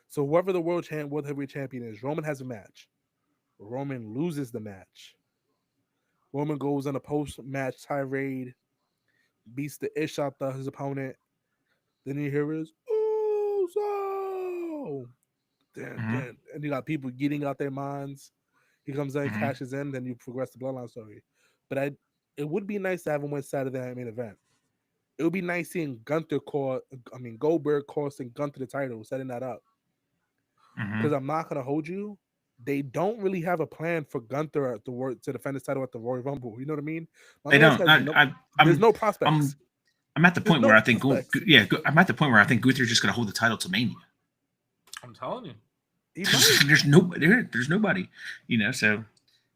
So whoever the world heavyweight champion is, Roman has a match. Roman loses the match. Roman goes on a post-match tirade, beats the ish out of his opponent. Then you hear is Uso. And you got people getting out their minds. He comes in, cashes in, then you progress the bloodline story. But it would be nice to have him win Saturday Night Main Event. It would be nice seeing Goldberg costing Gunther the title, setting that up. Because I'm not gonna hold you. They don't really have a plan for Gunther to defend his title at the Royal Rumble. You know what I mean? They don't. There's no prospects. I'm at the point where I think I'm at the point where I think Gunther's just gonna hold the title to Mania. I'm telling you. There's nobody, So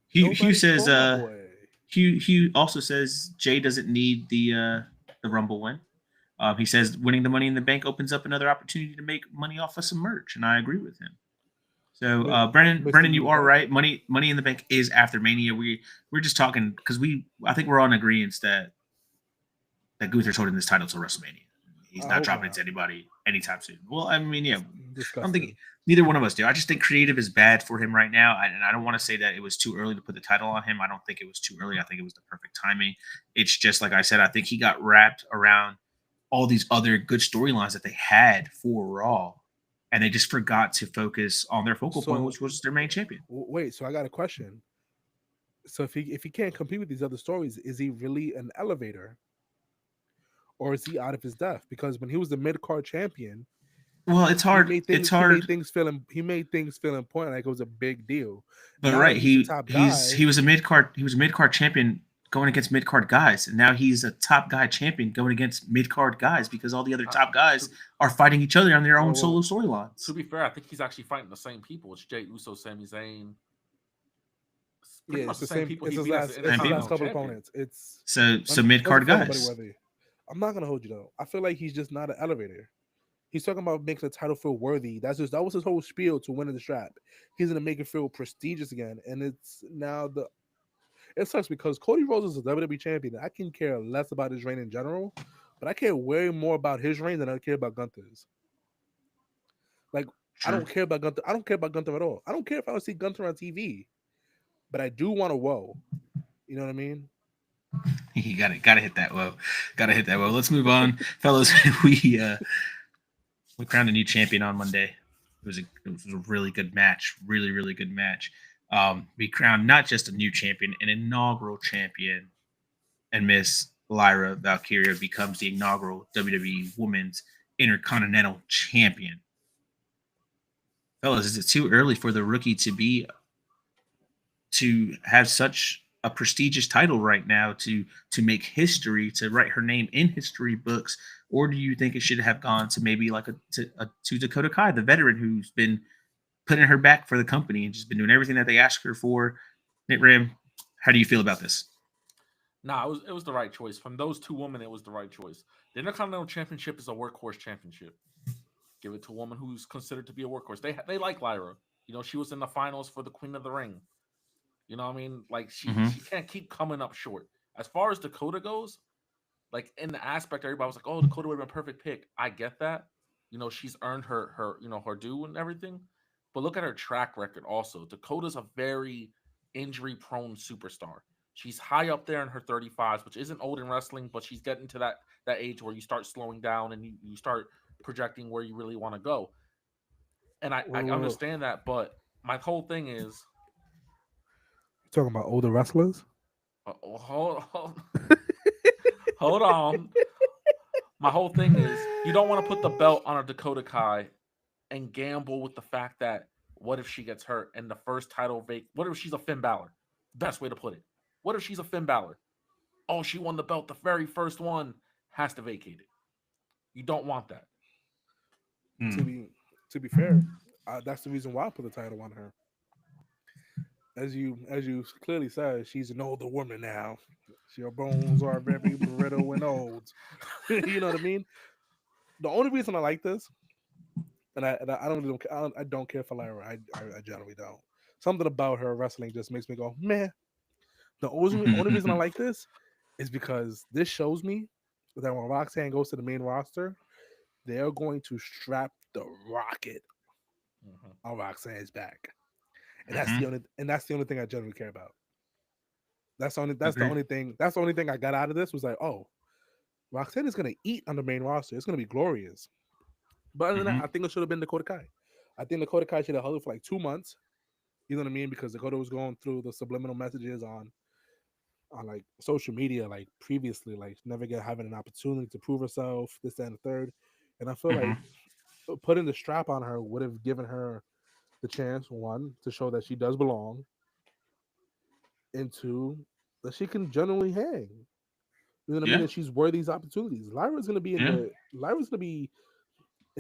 Hugh says Hugh also says Jey doesn't need the Rumble win. He says winning the Money in the Bank opens up another opportunity to make money off of some merch, and I agree with him. So Brennan, you are right. Money in the Bank is after Mania. We're just talking because I think we're all in agreement that Gunther's holding this title till WrestleMania. He's not dropping it to anybody anytime soon. Well, I mean, yeah, I don't think neither one of us do. I just think creative is bad for him right now, and I don't want to say that it was too early to put the title on him. I don't think it was too early. I think it was the perfect timing. It's just like I said. I think he got wrapped around all these other good storylines that they had for Raw, and they just forgot to focus on their focal point, which was their main champion. Wait, so I got a question. So if he can't compete with these other stories, is he really an elevator? Or is he out of his depth? Because when he was the mid-card champion, well, it's hard. He made things feel important, like it was a big deal. But now right, he was a mid-card champion going against mid-card guys, and now he's a top guy champion going against mid-card guys because all the other top guys are fighting each other on their own solo storylines. To be fair, I think he's actually fighting the same people. It's Jey Uso, Sami Zayn. It's the same people. It's his last couple opponents. It's so mid-card guys. I'm not gonna hold you though. I feel like he's just not an elevator. He's talking about making the title feel worthy. That was his whole spiel to winning the strap. He's gonna make it feel prestigious again, and it's now it sucks because Cody Rhodes is a WWE champion. I can care less about his reign in general, but I care way more about his reign than I care about Gunther's. Like, I don't care about Gunther. I don't care about Gunther at all. I don't care if I don't see Gunther on TV, but I do want a whoa. You know what I mean? You gotta hit that whoa. Let's move on, fellas. We crowned a new champion on Monday. It was a really good match. Really good match. We crowned not just a new champion, an inaugural champion, and Miss Lyra Valkyria becomes the inaugural WWE Women's Intercontinental Champion. Fellas, is it too early for the rookie to have such a prestigious title right now to make history, to write her name in history books, or do you think it should have gone to maybe like to Dakota Kai, the veteran who's been putting her back for the company and just been doing everything that they asked her for? Nick Ram, how do you feel about this? Nah, it was the right choice. From those two women, it was the right choice. The Intercontinental Championship is a workhorse championship. Give it to a woman who's considered to be a workhorse. They like Lyra. She was in the finals for the Queen of the Ring. You know what I mean? Like, she can't keep coming up short. As far as Dakota goes, like, in the aspect, everybody was like, oh, Dakota would have been a perfect pick. I get that. She's earned her her due and everything. But look at her track record also. Dakota's a very injury-prone superstar. She's high up there in her 35s, which isn't old in wrestling, but she's getting to that age where you start slowing down and you start projecting where you really want to go. And I understand that, but my whole thing is... Talking about older wrestlers? Hold on. My whole thing is you don't want to put the belt on a Dakota Kai and gamble with the fact that what if she gets hurt and the first title what if she's a Finn Balor? Best way to put it. What if she's a Finn Balor? Oh, she won the belt, the very first one, has to vacate it. You don't want that. To be fair, that's the reason why I put the title on her. As you clearly said, she's an older woman now. Her bones are very brittle and old. You know what I mean? The only reason I like this, and I don't care for Lyra. I generally don't. Something about her wrestling just makes me go, man. The only reason I like this is because this shows me that when Roxanne goes to the main roster, they're going to strap the rocket on Roxanne's back, and that's the only thing I generally care about. That's the only thing I got out of this was like, oh, Roxanne is gonna eat on the main roster. It's gonna be glorious. But other than that, I think it should have been Dakota Kai. I think Dakota Kai should have held it for like 2 months. You know what I mean? Because Dakota was going through the subliminal messages on like social media, like previously, like never having an opportunity to prove herself, this, that, and the third. And I feel like putting the strap on her would have given her the chance, one, to show that she does belong, and two, that she can generally hang. You know what I mean? That she's worthy these opportunities. Lyra's gonna be in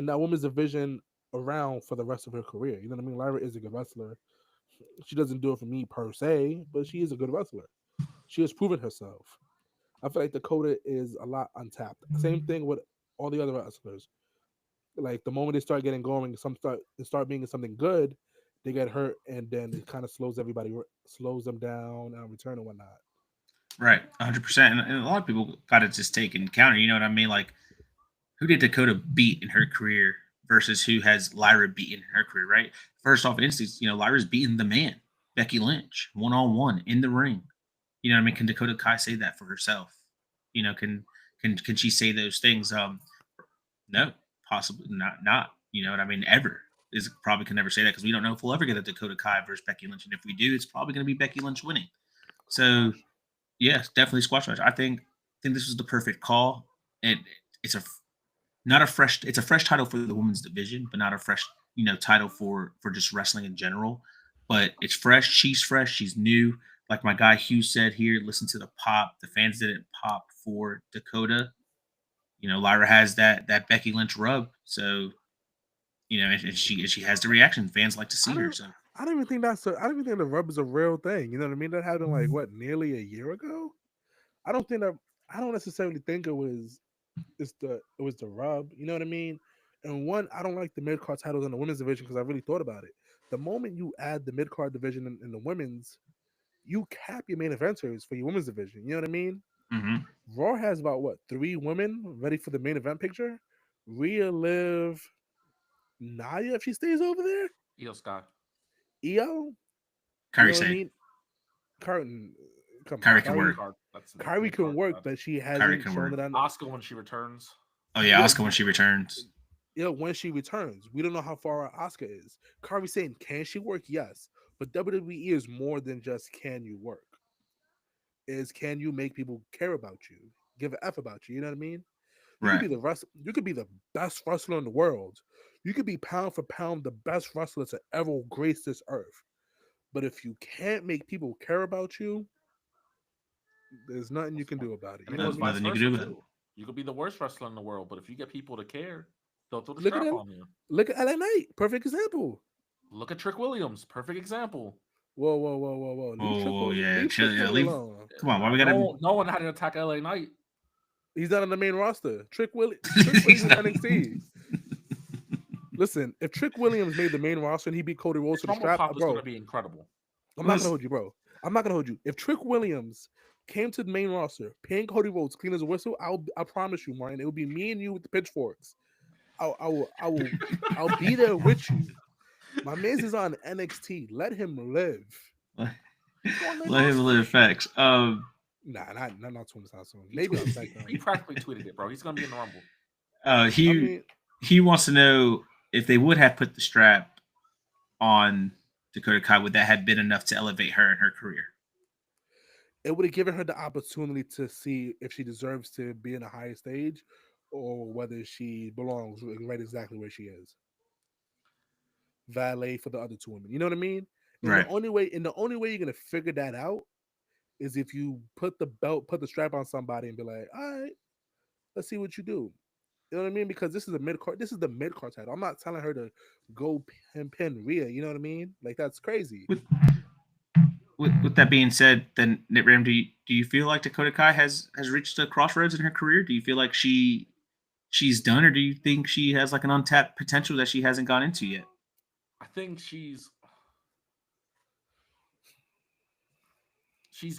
that women's division around for the rest of her career. You know what I mean? Lyra is a good wrestler. She doesn't do it for me per se, but she is a good wrestler. She has proven herself. I feel like Dakota is a lot untapped. Same thing with all the other wrestlers. Like the moment they start getting going, start being something good, they get hurt, and then it kind of slows them down, return and whatnot. Right, 100%. And a lot of people got to just take in counter. You know what I mean? Like, who did Dakota beat in her career versus who has Lyra beaten in her career? Right. First off, in instance, Lyra's beaten the man, Becky Lynch, 1-on-1 in the ring. You know what I mean? Can Dakota Kai say that for herself? Can she say those things? No, possibly not. You know what I mean? Ever is probably can never say that because we don't know if we'll ever get a Dakota Kai versus Becky Lynch, and if we do, it's probably going to be Becky Lynch winning. So, yes, definitely squash match. I think this was the perfect call, and it's a fresh title for the women's division, but not a fresh title for just wrestling in general. But it's fresh. She's new. Like my guy Hugh said here, listen to the pop. The fans didn't pop for Dakota. Lyra has that Becky Lynch rub. So, and she has the reaction. Fans like to see her. So I don't even think the rub is a real thing. You know what I mean? That happened like nearly a year ago. I don't necessarily think it was the rub. You know what I mean? And one, I don't like the mid card titles in the women's division because I really thought about it. The moment you add the mid card division in the women's, you cap your main eventers for your women's division. You know what I mean? Raw has about 3 women ready for the main event picture. Rhea, Liv, Nia, if she stays over there. Io Sky. Io? Kyrie say. Kyrie can work. Kyrie can work, but she hasn't shown it on Asuka when she returns. Oh yeah, Asuka when she returns. Yeah, when she returns. We don't know how far Asuka is. Kyrie saying, can she work? Yes. But WWE is more than just can you work. Is can you make people care about you, give an F about you? You know what I mean? You could be the best wrestler in the world. You could be pound for pound the best wrestler to ever grace this earth. But if you can't make people care about you, there's nothing you can do about it. There's nothing you can do about it. You could be the worst wrestler in the world, but if you get people to care, they'll throw the strap on you. Look at LA Knight, perfect example. Look at Trick Williams, perfect example. Whoa. Leave. Come on, why we gotta? No one had to attack LA Knight. He's not on the main roster. Trick Williams is NXT. Listen, if Trick Williams made the main roster and he beat Cody Rhodes to the strap, bro, it's going to be incredible. I'm not going to hold you. If Trick Williams came to the main roster, paying Cody Rhodes clean as a whistle, I promise you, Martin, it will be me and you with the pitchforks. I'll be there with you. My man's is on NXT. Let him live. Let him live. Facts. Nah, not too much soon. Maybe I'll say he practically tweeted it, bro. He's gonna be in the Rumble. He wants to know if they would have put the strap on Dakota Kai, would that have been enough to elevate her in her career? It would have given her the opportunity to see if she deserves to be in a higher stage, or whether she belongs right exactly where she is. Valet for the other two women. You know what I mean? And Right. the only way you're gonna figure that out is if you put the strap on somebody and be like, all right, let's see what you do. You know what I mean? Because this is a mid card. This is the mid card title. I'm not telling her to go pin Rhea. You know what I mean? Like that's crazy. With that being said, then Ram, do you feel like Dakota Kai has reached a crossroads in her career? Do you feel like she's done, or do you think she has like an untapped potential that she hasn't gone into yet? I think she's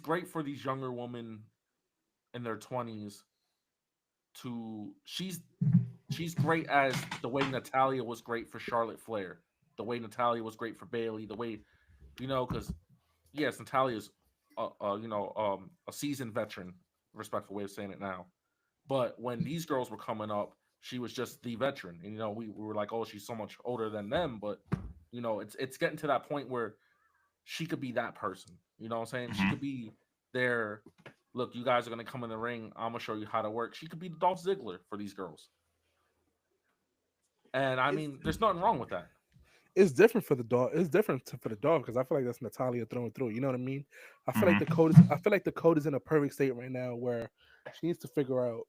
great for these younger women in their 20s. She's great as the way Natalia was great for Charlotte Flair, the way Natalia was great for Bailey, the way because yes, Natalia's a seasoned veteran, respectful way of saying it now. But when these girls were coming up, she was just the veteran. And we were like, oh, she's so much older than them, but it's getting to that point where she could be that person. You know what I'm saying? She could be their look, you guys are gonna come in the ring, I'm gonna show you how to work. She could be Dolph Ziggler for these girls. And I mean, there's nothing wrong with that. It's different for the dog. It's different for the dog because I feel like that's Natalia through and through. You know what I mean? I feel like the code is in a perfect state right now where she needs to figure out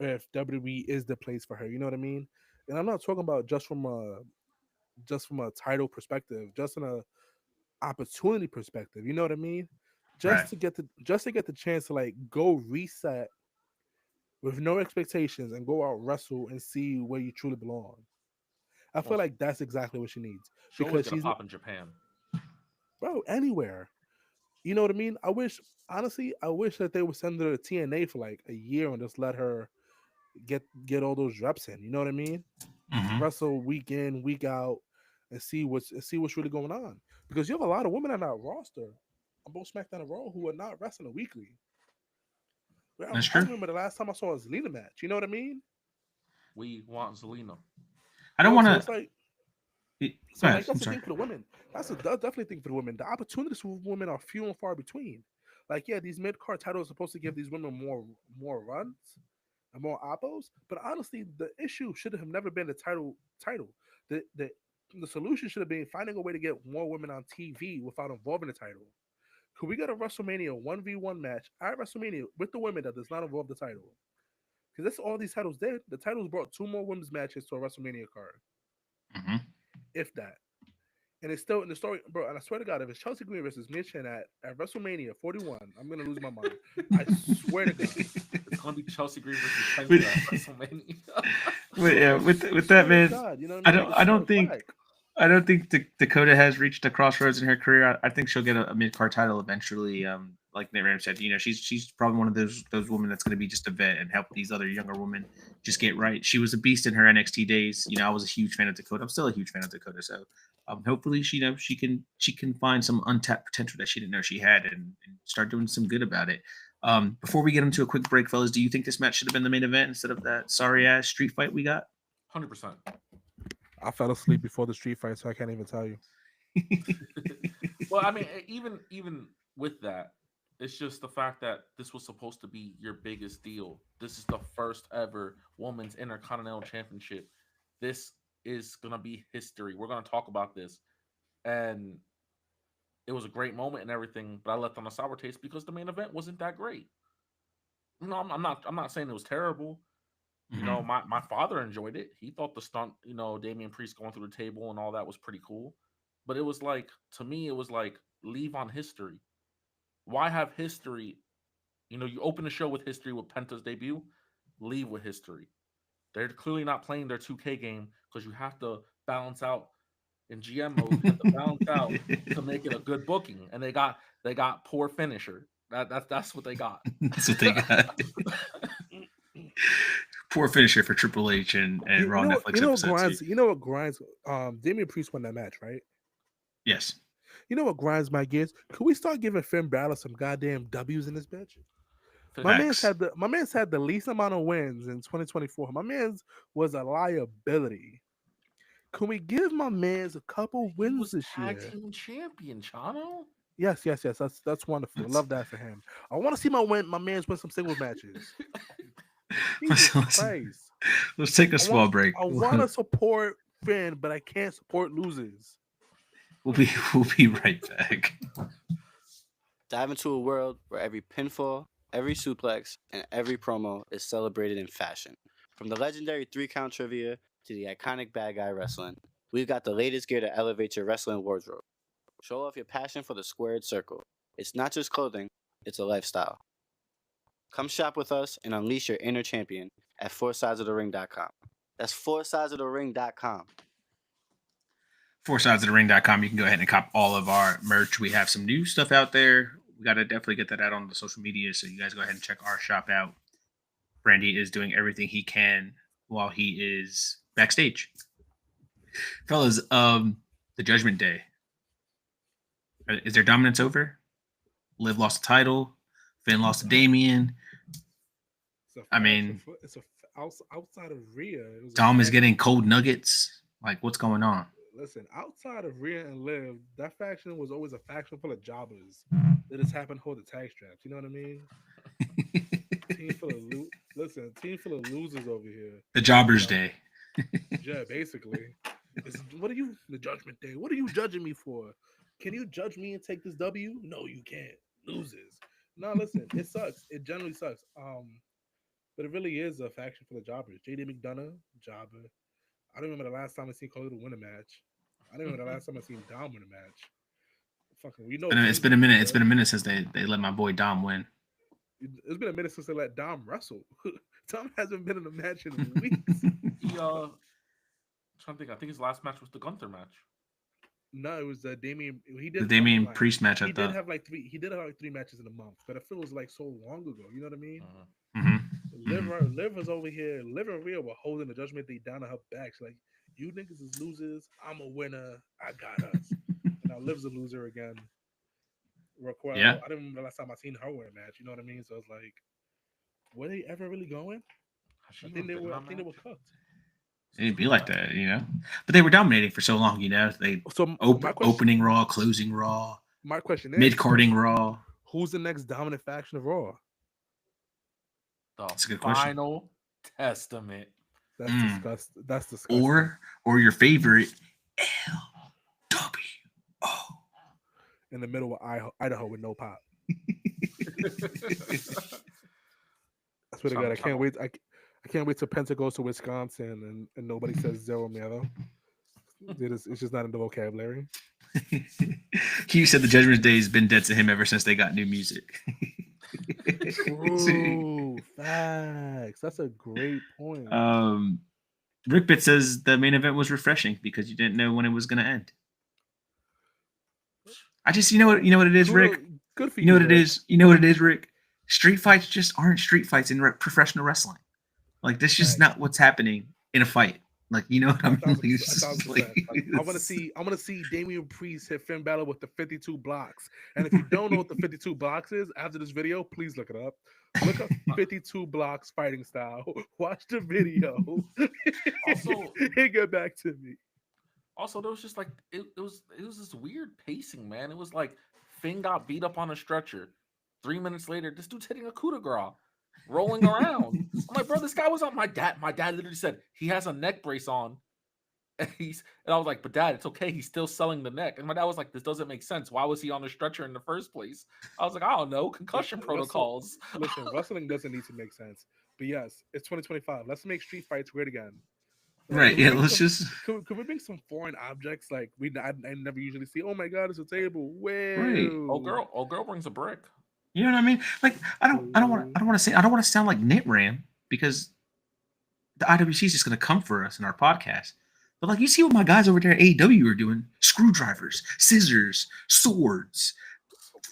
if WWE is the place for her. You know what I mean? And I'm not talking about just from a title perspective, just in a opportunity perspective. You know what I mean? Right. To get the chance to like go reset with no expectations and go out wrestle and see where you truly belong. I feel like that's exactly what she needs Because because gonna she's pop in Japan. anywhere. You know what I mean? I wish that they would send her to TNA for like a year and just let her get all those reps in. You know what I mean? Wrestle week in, week out, and see what's really going on. Because you have a lot of women on that roster on both SmackDown and Raw who are not wrestling weekly. That's I true. remember the last time I saw a Zelina match. You know what I mean? We want Zelina. I don't want to. So that's the thing for the women. That's definitely thing for the women. The opportunities for women are few and far between. Like, yeah, these mid card titles are supposed to give these women more runs and more oppos. But honestly, the issue should have never been the title. The solution should have been finding a way to get more women on TV without involving the title. Could we get a WrestleMania 1v1 match at WrestleMania with the women that does not involve the title? Because that's all these titles did. The titles brought two more women's matches to a WrestleMania card, if that. And it's still in the story, bro. And I swear to God, if it's Chelsea Green versus Mia Chen at WrestleMania 41, I'm gonna lose my mind. I swear to God, it's gonna be Chelsea Green versus Penta at WrestleMania. With that, man, God, you know what I mean? I don't think Dakota has reached a crossroads in her career. I think she'll get a mid card title eventually. Like Nate Ram said, she's probably one of those women that's going to be just a vet and help these other younger women just get right. She was a beast in her NXT days. I was a huge fan of Dakota. I'm still a huge fan of Dakota. So hopefully she can find some untapped potential that she didn't know she had and start doing some good about it. Before we get into a quick break, fellas, do you think this match should have been the main event instead of that sorry ass street fight we got? 100%. I fell asleep before the street fight, so I can't even tell you. Well, I mean, even with that, it's just the fact that this was supposed to be your biggest deal. This is the first ever women's Intercontinental Championship. This is gonna be history. We're gonna talk about this, and it was a great moment and everything. But I left on a sour taste because the main event wasn't that great. No, I'm not saying it was terrible. My father enjoyed it. He thought the stunt, Damian Priest going through the table and all that was pretty cool. But it was like, to me, it was like, leave on history. Why have history? You open the show with history with Penta's debut, leave with history. They're clearly not playing their 2K game because you have to balance out in GM mode. You have to balance out to make it a good booking. And they got poor finisher. That's what they got. That's what they got. Poor finisher for Triple H and Raw Netflix episodes. You know what grinds? Damian Priest won that match, right? Yes. You know what grinds my gears? Could we start giving Finn Balor some goddamn W's in this bitch? My man's had the least amount of wins in 2024. My man's was a liability. Can we give my man's a couple wins this year? Tag team champion, Chano. Yes. That's wonderful. I love that for him. I want to see my man's win some singles matches. Jesus Christ. Let's take a small break. I want to support Finn, but I can't support losers. We'll be right back. Dive into a world where every pinfall, every suplex, and every promo is celebrated in fashion. From the legendary 3-count trivia to the iconic bad guy wrestling, we've got the latest gear to elevate your wrestling wardrobe. Show off your passion for the squared circle. It's not just clothing, it's a lifestyle. Come shop with us and unleash your inner champion at foursidesofthering.com. That's foursidesofthering.com. Foursidesofthering.com. You can go ahead and cop all of our merch. We have some new stuff out there. We got to definitely get that out on the social media, so you guys go ahead and check our shop out. Brandy is doing everything he can while he is backstage. Fellas, the Judgment Day. Is their dominance over? Liv lost the title. Finn lost to Damian. It's outside of Rhea. Dom is getting cold nuggets. Like, what's going on? Listen, outside of Rhea and Liv, that faction was always a faction full of jobbers that just happened to hold the tag straps. You know what I mean? Team full of losers over here. The Jobbers Day. Yeah, basically. The Judgment Day? What are you judging me for? Can you judge me and take this W? No, you can't. Losers. No, listen, it sucks. It generally sucks. But it really is a faction full of jobbers. JD McDonough, jobber. I don't remember the last time I seen Carlito win a match. I don't remember the last time I seen Dom win a match. Fucking, it's been a minute. It's been a minute since they let my boy Dom win. It's been a minute since they let Dom wrestle. Dom hasn't been in a match in weeks. I'm trying to think. I think his last match was the Gunther match. No, it was Damian. He did the Damian Priest match. He did have like 3 matches in a month, but it feels like so long ago. You know what I mean? Mm-hmm. Liv was over here. Liv and Rhea were holding the Judgment Day down to her back. She's like, "You niggas is losers. I'm a winner. I got us." And now Liv's a loser again. Yeah. I don't remember the last time I seen her win a match. You know what I mean? So it's like, were they ever really going? I think they were cooked. It'd be like that, you know. But they were dominating for so long, you know. They opening Raw, closing Raw. My question is mid-carding Raw. Who's the next dominant faction of Raw? That's a good Final Testament. That's disgusting. That's disgusting. Or your favorite LWO. In the middle of Idaho with no pop. I swear to God, I can't wait. I can't wait till Penta goes to Wisconsin and nobody says Zero Miedo. It's just not in the vocabulary. Q said the Judgment Day has been dead to him ever since they got new music. Ooh, facts. That's a great point. Rick Bit says the main event was refreshing because you didn't know when it was going to end. You know what it is, Rick. Good for you. You know what it is. You know what it is, Rick. Street fights just aren't street fights in professional wrestling. Like that's just not what's happening in a fight. Like you know what I mean? I want to see Damian Priest hit Finn Balor with the 52 blocks. And if you don't know what the 52 blocks is, after this video, please look it up. Look up 52 blocks fighting style. Watch the video. Also, and get back to me. Also, there was just like it was this weird pacing, man. It was like Finn got beat up on a stretcher. 3 minutes later, this dude's hitting a coup de grace, rolling around. I'm like, bro, this guy was on my dad. My dad literally said he has a neck brace on. And I was like, but dad, it's okay. He's still selling the neck. And my dad was like, this doesn't make sense. Why was he on the stretcher in the first place? I was like, I don't know. Concussion protocols. Listen, wrestling doesn't need to make sense. But yes, it's 2025. Let's make street fights weird again. Right. Yeah. Let's just. Could we bring some foreign objects like I never usually see? Oh my God, it's a table. Whoa. Right. Oh girl brings a brick. You know what I mean? Like I don't want to sound like Nitram because the IWC is just going to come for us in our podcast. But like you see what my guys over there at AEW are doing: screwdrivers, scissors, swords,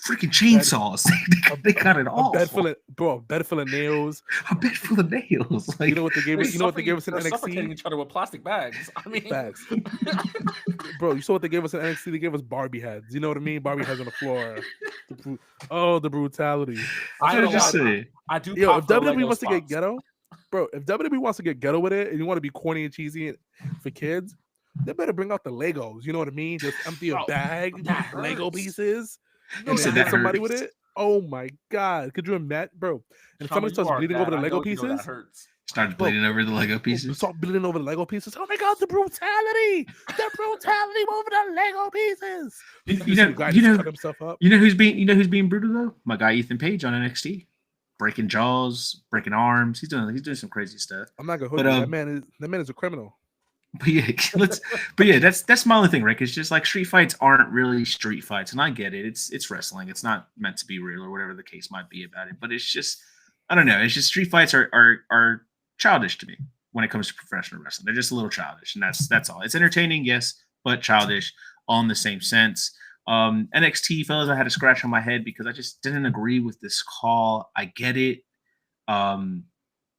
freaking chainsaws. They got it all. A bed full of nails. A bed full of nails. Like you know what they gave us? You know what they gave us in NXT? Suffocating each other with plastic bags. I mean, facts. Bro, you saw what they gave us in NXT? They gave us Barbie heads. You know what I mean? Barbie heads on the floor. The brutality. I do. Yo, if WWE wants to get ghetto, bro, if WWE wants to get ghetto with it, and you want to be corny and cheesy for kids, they better bring out the Legos. You know what I mean? Just empty a bag, Lego pieces. And hit somebody with it. Oh my God! Could you imagine, bro? And if somebody starts bleeding over the Lego pieces, Started bleeding over the Lego pieces. Start bleeding over the Lego pieces. Oh my God, the brutality over the Lego pieces. The guy just cut himself up. You know who's being brutal though? My guy Ethan Page on NXT, breaking jaws, breaking arms. He's doing some crazy stuff. I'm not gonna hold you. That man is a criminal. But yeah, that's my only thing, Rick. It's just like street fights aren't really street fights, and I get it. It's wrestling. It's not meant to be real or whatever the case might be about it. But it's just, I don't know. It's just street fights are childish to me when it comes to professional wrestling. They're just a little childish, and that's all. It's entertaining, yes, but childish all in the same sense. NXT fellas, I had a scratch on my head because I just didn't agree with this call. I get it, but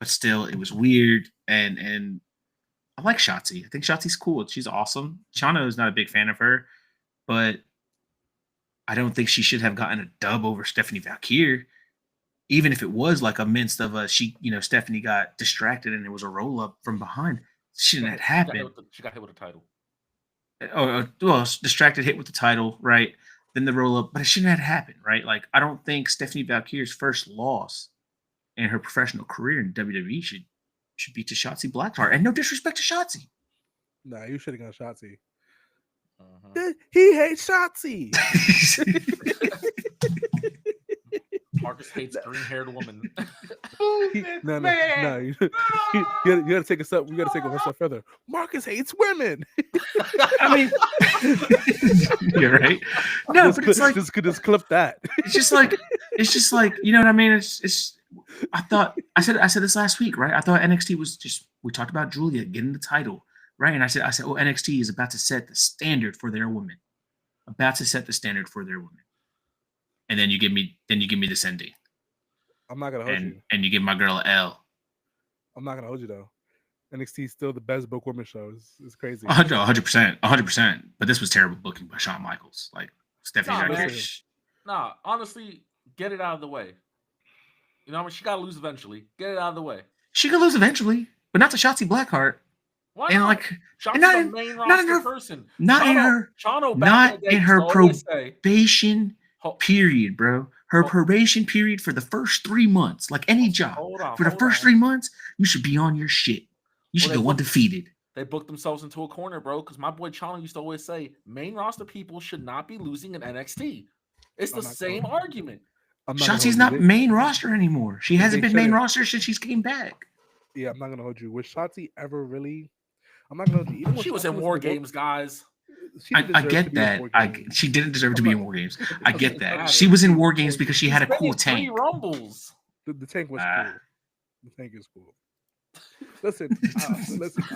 still, it was weird, and I like Shotzi. I think Shotzi's cool. She's awesome. Shano is not a big fan of her, but I don't think she should have gotten a dub over Stephanie Vaquer. Even if it was like a minced of a Stephanie got distracted and it was a roll up from behind. Shouldn't have happened. She got hit with the title. Oh, well, distracted, hit with the title, right? Then the roll up, but it shouldn't have happened, right? Like, I don't think Stephanie Vaquer's first loss in her professional career in WWE should be to Shotzi Blackheart. And no disrespect to Shotzi. Nah, you should have gone Shotzi. Uh-huh. He hates Shotzi. Marcus hates green-haired woman. No. You gotta take a step. We gotta take it one step further. Marcus hates women. I mean, you're right. No, but it's like just clip that. It's just like you know what I mean. It's. I said this last week, right? I thought NXT was just. We talked about Julia getting the title, right? And I said, oh, NXT is about to set the standard for their women. About to set the standard for their women. And then you give me this ending. I'm not gonna hold you. And you give my girl an L. I'm not gonna hold you though. NXT is still the best book women show. It's crazy. 100%. But this was terrible booking by Shawn Michaels. Like Stephanie. Nah, honestly, get it out of the way. You know, she got to lose eventually. Get it out of the way. She could lose eventually, but not to Shotzi Blackheart. Why and not? Like, Shotzi's not a main roster person. Not in her probation period, bro. Her probation period for the first 3 months, like any job. For the first 3 months, you should be on your shit. You should go undefeated. They booked themselves into a corner, bro, because my boy Chano used to always say, main roster people should not be losing in NXT. It's the same argument. Shotzi's not main roster anymore. She hasn't been main roster since she's came back. Yeah, I'm not gonna hold you. Was Shotzi ever really? I'm not gonna hold you. She was in War Games, guys. I get that. She didn't deserve to be in War Games. I get that. She was in War Games because she had a cool tank. Rumbles. The tank was cool. The tank is cool. Listen.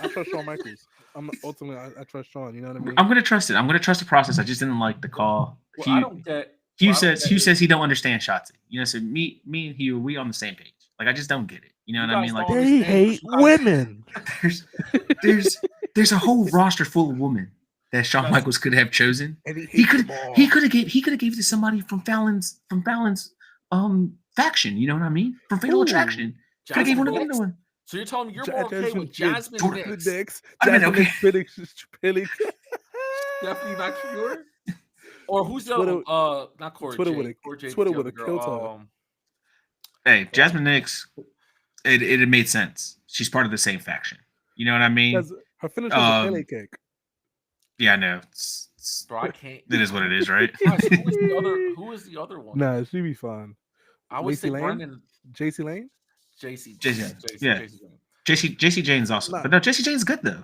I trust Shawn Michaels. I trust Shawn. You know what I mean? I'm gonna trust it. I'm gonna trust the process. I just didn't like the call. Well, I don't get. Hugh says he don't understand Shotzi. You know, so me and Hugh, we on the same page. Like, I just don't get it. You know what I mean? Like, they hate women. There's a whole roster full of women that Shawn Michaels could have chosen. And he could have gave to somebody from Fallon's faction. You know what I mean? From Fatal Attraction. Could have gave one of them to one. So you're telling me you're more okay with Jasmine Nix? Okay. Stephanie Vaquer? Or who's the other? Not Corey. Twitter would have killed her. Hey, Jasmine Nix, it had made sense. She's part of the same faction. You know what I mean? Her finish was a pele cake. Yeah, I know. Bro, I can't. It is what it is, right? Who is the other one? Nah, she'd be fun. I would say Brendan. JC Lane? JC. Yeah. JC Jane's awesome. But no, JC Jane's good though.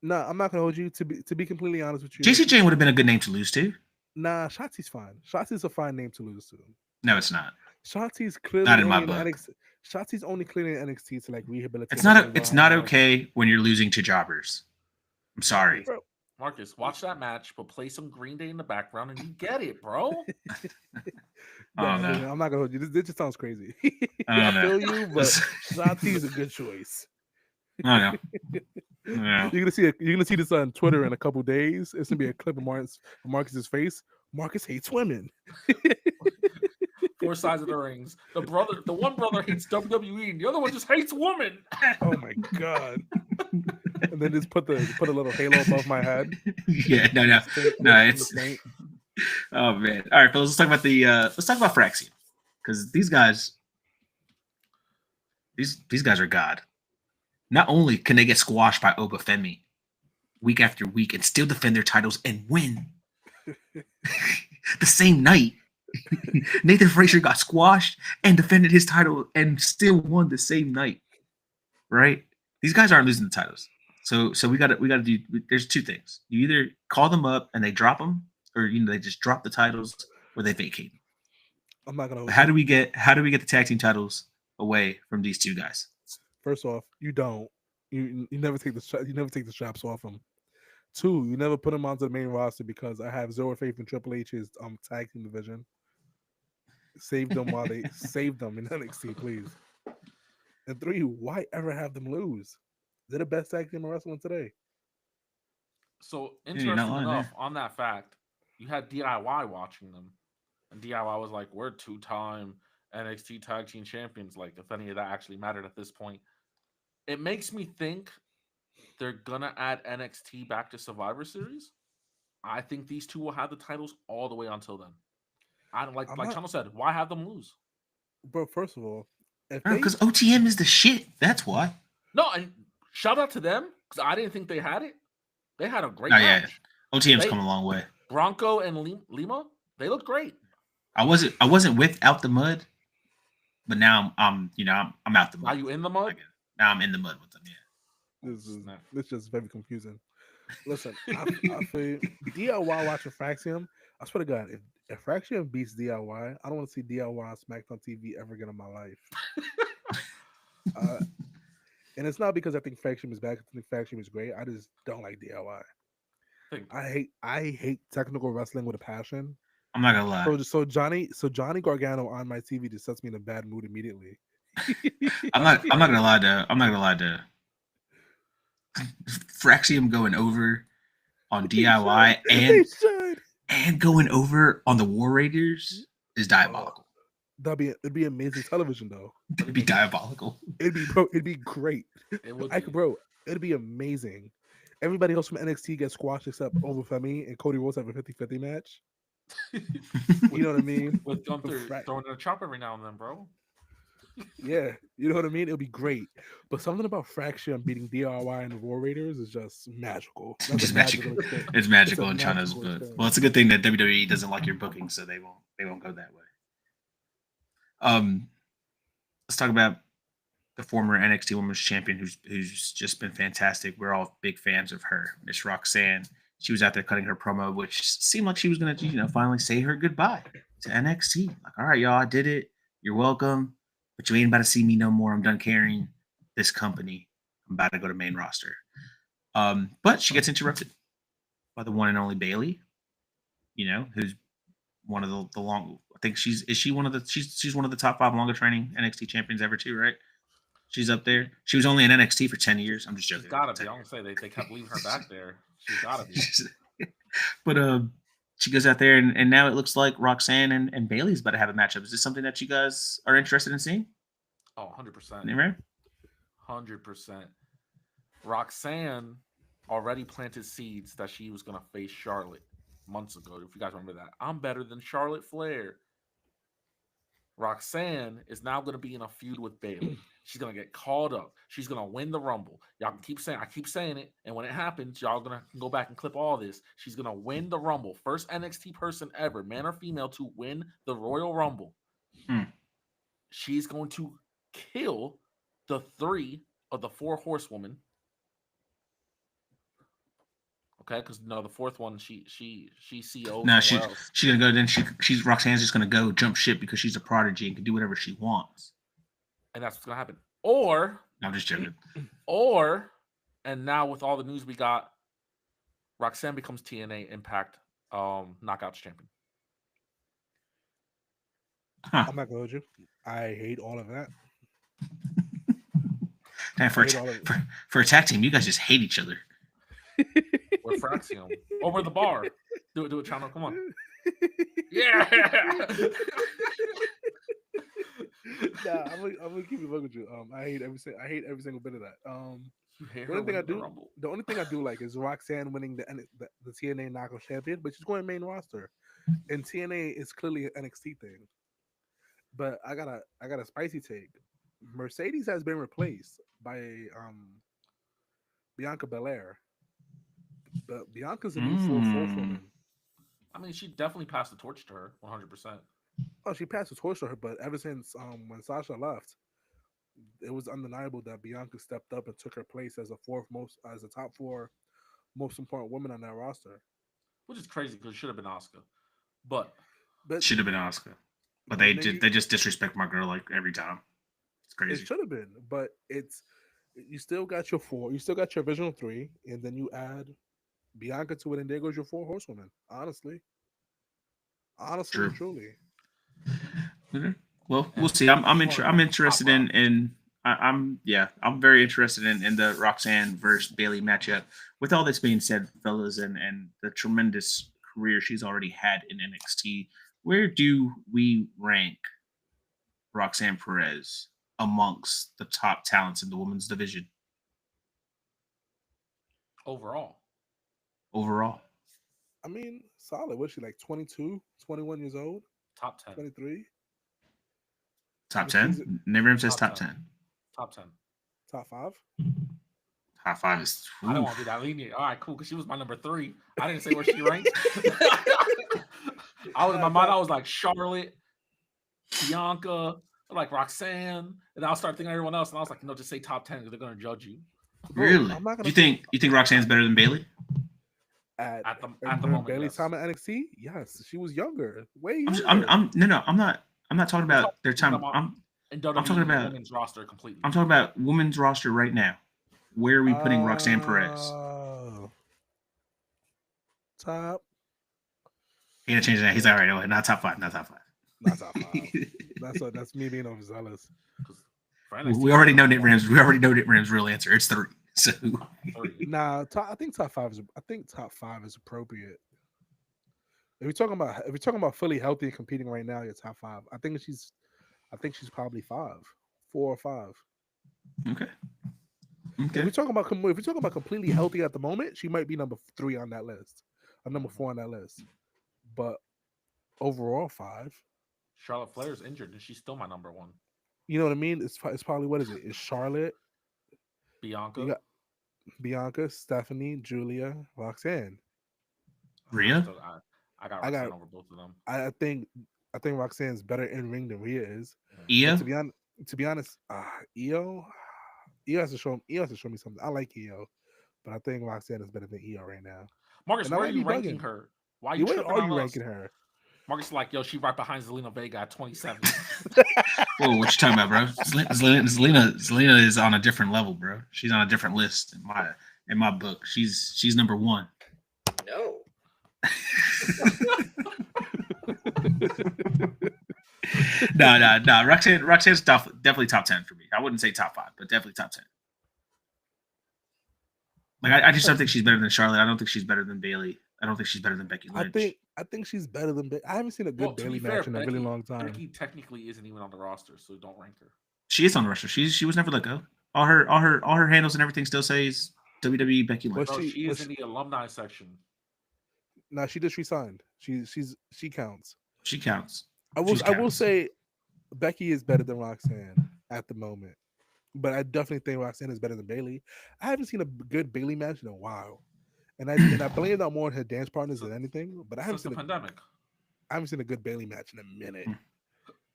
No, I'm not gonna hold you. To be completely honest with you, JC Jane would have been a good name to lose to. Nah, Shotzi's fine. Shotzi's a fine name to lose to. No, it's not. Shotzi's clearly not in my book. Shotzi's only clearly in NXT to like rehabilitate. It's not okay when you're losing to jobbers. I'm sorry. Bro. Marcus, watch that match, but play some Green Day in the background and you get it, bro. I'm not gonna hold you. This just sounds crazy. I feel you, but Shotzi's a good choice. I know. Yeah. You're gonna see this on Twitter in a couple days. It's gonna be a clip of Marcus's face. Marcus hates women. 4 sides of the rings. The one brother hates WWE, and the other one just hates women. Oh my god! And then just put a little halo above my head. Yeah, no. It's. Oh man! All right, fellas. Let's talk about Fraxium, because these guys are God. not only can they get squashed by Obafemi week after week and still defend their titles and win the same night. Nathan Frazier got squashed and defended his title and still won the same night. Right? These guys aren't losing the titles. So we gotta do. There's two things. You either call them up and they drop them, or they just drop the titles, or they vacate them. I'm not gonna. How do we get the tag team titles away from these two guys? First off, you don't. You never take the straps off them. Two, you never put them onto the main roster because I have zero faith in Triple H's tag team division. Save them while they save them in NXT, please. And three, why ever have them lose? They're the best tag team in wrestling today. So interesting enough, on that fact, you had DIY watching them, and DIY was like, "We're 2-time NXT Tag Team Champions." Like, if any of that actually mattered at this point, it makes me think they're gonna add NXT back to Survivor Series. I think these two will have the titles all the way until then. I don't like Channel said, why have them lose? Bro, first of all, because OTM is the shit. That's why. No, and shout out to them because I didn't think they had it. They had a great match. Yeah. OTM's come a long way. Bronco and Lima, they look great. I wasn't with Out the Mud, but now I'm out the mud. Are you in the mud? Now I'm in the mud with them. Yeah. This is just very confusing. Listen, I feel DIY watching Fraxium. I swear to God, if Fraxium beats DIY, I don't want to see DIY on SmackDown TV ever again in my life. And it's not because I think Fraxium is bad. I think Fraxium is great. I just don't like DIY. I hate technical wrestling with a passion. I'm not gonna lie. So Johnny Gargano on my TV just sets me in a bad mood immediately. I'm not gonna lie to Fraxium going over on DIY and going over on the War Raiders is diabolical. It'd be amazing television though. It'd be diabolical. It'd be great. It'd be amazing. Everybody else from NXT gets squashed except Obafemi and Cody Rhodes have a 50-50 match. You know what I mean? With Gunther throwing a chop every now and then, bro. Yeah, you know what I mean? It'll be great. But something about Fraction beating DRY and the War Raiders is just magical. That's just magical. It's magical in China's book. Well, it's a good thing that WWE doesn't like your booking, so they won't go that way. Let's talk about the former NXT Women's Champion who's just been fantastic. We're all big fans of her, Miss Roxanne. She was out there cutting her promo, which seemed like she was going to, finally say her goodbye to NXT. Like, all right, y'all, I did it. You're welcome. But you ain't about to see me no more. I'm done carrying this company. I'm about to go to main roster. But she gets interrupted by the one and only Bayley, who's one of the long. I think she's one of the top 5 longer training NXT champions ever too, right? She's up there. She was only in NXT for 10 years. I'm just joking. She's gotta be. I don't say they kept leaving her back there. She's gotta be. But she goes out there, and now it looks like Roxanne and Bayley's about to have a matchup. Is this something that you guys are interested in seeing? Oh, 100%. 100%. Roxanne already planted seeds that she was going to face Charlotte months ago, if you guys remember that. I'm better than Charlotte Flair. Roxanne is now going to be in a feud with Bayley. She's going to get called up. She's going to win the Rumble. Y'all can keep saying, I keep saying it. And when it happens, y'all going to go back and clip all this. She's going to win the Rumble. First NXT person ever, man or female, to win the Royal Rumble. She's going to kill the 3 of the 4 horsewomen. Okay, because the 4th one, she CO. No, she's gonna go. Then she's Roxanne's just gonna go jump ship because she's a prodigy and can do whatever she wants. And that's what's gonna happen. Or I'm just joking. And now with all the news we got, Roxanne becomes TNA Impact Knockouts champion. Huh. I'm not gonna hold you. I hate all of that. Damn, for a tag team, you guys just hate each other. We're Fraxium. Over the bar. Do it, Channel. Come on. Yeah. Nah, I'm gonna keep it with you. I hate every single bit of that. The only thing I do like is Roxanne winning the TNA Knockout Champion, but she's going main roster, and TNA is clearly an NXT thing. But I got a spicy take. Mercedes has been replaced by Bianca Belair. But Bianca's a new full fourth woman. I mean, she definitely passed the torch to her, 100%. Oh, she passed the torch to her, but ever since when Sasha left, it was undeniable that Bianca stepped up and took her place as a top 4 most important woman on that roster. Which is crazy because it should have been Asuka. But Should have been Asuka. But But they then they just disrespect my girl like every time. It's it crazy. should have been, but you still got your 4, you still got your original 3, and then you add Bianca to it, and there goes your 4 horsewomen. Honestly, True. and truly. Okay. Well, we'll see. I'm interested I'm very interested in the Roxanne versus Bailey matchup. With all this being said, fellas, and the tremendous career she's already had in NXT, where do we rank Roxanne Perez amongst the top talents in the women's division overall, I mean, solid. What's she like? 22, 21 years old? top 10. 23? top She's 10. Never says top top 10. 10. Top 10. Top 5? Top 5 is. I don't want to be that lenient. All right, cool. Because she was my number 3. I didn't say where she ranked. I was in my mind. I was like Charlotte, Bianca, like Roxanne, and I'll start thinking of everyone else. And I was like, just say top 10 because they're gonna judge you. Really? I'm not gonna You think Roxanne's better than Bailey? At the during moment, Bailey's yes. time at NXT? Yes, she was younger, way younger. I'm not talking about their time. I'm talking about women's roster completely. I'm talking about women's roster right now. Where are we putting Roxanne Perez? Top. He had to change that. He's all right. Not top 5. Not top 5. Not top 5. That's me being overzealous. We already know Nick Ram's. Real answer. It's 3. So Nah, I think top 5 is appropriate. If you're talking about fully healthy and competing right now, you're top 5. I think she's probably 5, 4 or 5. Okay. If you're talking about completely healthy at the moment, she might be number 3 on that list, or number 4 on that list. But overall, 5. Charlotte Flair's injured, and she's still my number 1. You know what I mean? It's probably, what is it? It's Charlotte, Bianca. You got Bianca, Stephanie, Julia, Roxanne. Rhea. I got Roxanne over both of them. I think Roxanne's better in ring than Rhea is. Io. To be honest, Io has to show me something. I like Io, but I think Roxanne is better than Io right now. Marcus, why are you ranking her? Why are you ranking her? Marcus is like, yo, she right behind Zelina Vega at 27. Whoa, what you talking about, bro? Zelina is on a different level, bro. She's on a different list in my book. She's number 1. No. No. Roxanne's definitely top 10 for me. I wouldn't say top 5, but definitely top 10. Like I just don't think she's better than Charlotte. I don't think she's better than Bailey. I don't think she's better than Becky Lynch. I think she's better than Bailey. I haven't seen a good Bailey match in a really long time. Becky technically isn't even on the roster, so don't rank her. She is on the roster. She was never let go. All her handles and everything still says WWE Becky Lynch. She is in the alumni section. No, she just resigned. She counts. She counts. I will say Becky is better than Roxanne at the moment, but I definitely think Roxanne is better than Bailey. I haven't seen a good Bailey match in a while, and I blame that more on her dance partners than anything. But I haven't seen a good Bailey match in a minute.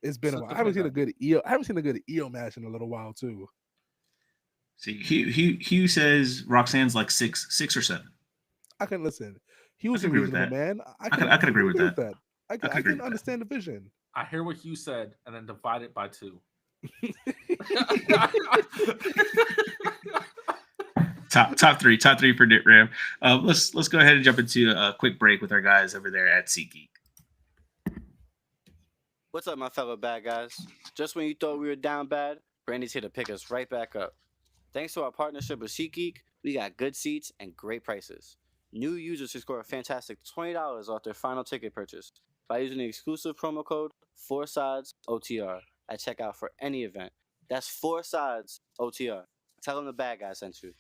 It's been a while. I haven't seen a good Io match in a little while too. See, Hugh says Roxanne's like 6 or 7. I can listen. He was a reasonable man. I can agree with that. I can understand the vision. I hear what Hugh said, and then divide it by 2. top three for Nick Ram. Let's go ahead and jump into a quick break with our guys over there at SeatGeek. What's up, my fellow bad guys? Just when you thought we were down bad, Brandy's here to pick us right back up. Thanks to our partnership with SeatGeek, we got good seats and great prices. New users can score a fantastic $20 off their final ticket purchase by using the exclusive promo code 4SIDESOTR at checkout for any event. That's 4SIDESOTR. Tell them the bad guy sent you.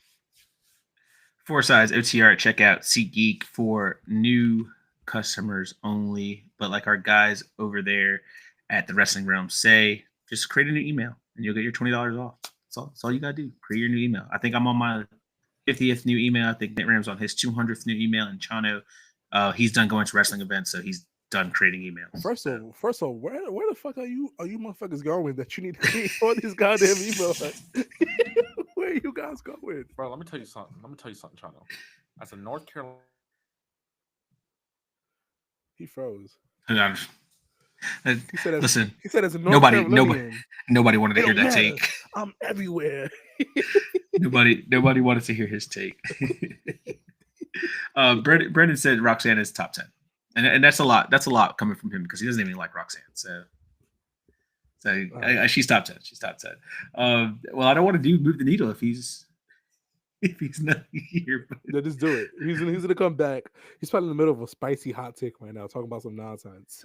4Sides OTR at checkout. SeatGeek for new customers only. But like our guys over there at the Wrestling Realm say, just create a new email and you'll get your $20 off. That's all you gotta do. Create your new email. I think I'm on my 50th new email. I think Nick Ram's on his 200th new email, and Chano, he's done going to wrestling events, so he's done creating emails. First of all, where the fuck are you motherfuckers going that you need to create all these goddamn emails? Where are you guys going? Bro, let me tell you something, Chano. As a North Carolina, He froze. He said, "Listen, he said as a nobody wanted to It hear don't that matter. take. I'm everywhere. Nobody wanted to hear his take." Brendan said Roxanne is top 10, and that's a lot. That's a lot coming from him because he doesn't even like Roxanne. So she's top 10. She's top 10. Well, I don't want to move the needle if he's not here. No, just do it. He's gonna come back. He's probably in the middle of a spicy hot take right now, talking about some nonsense.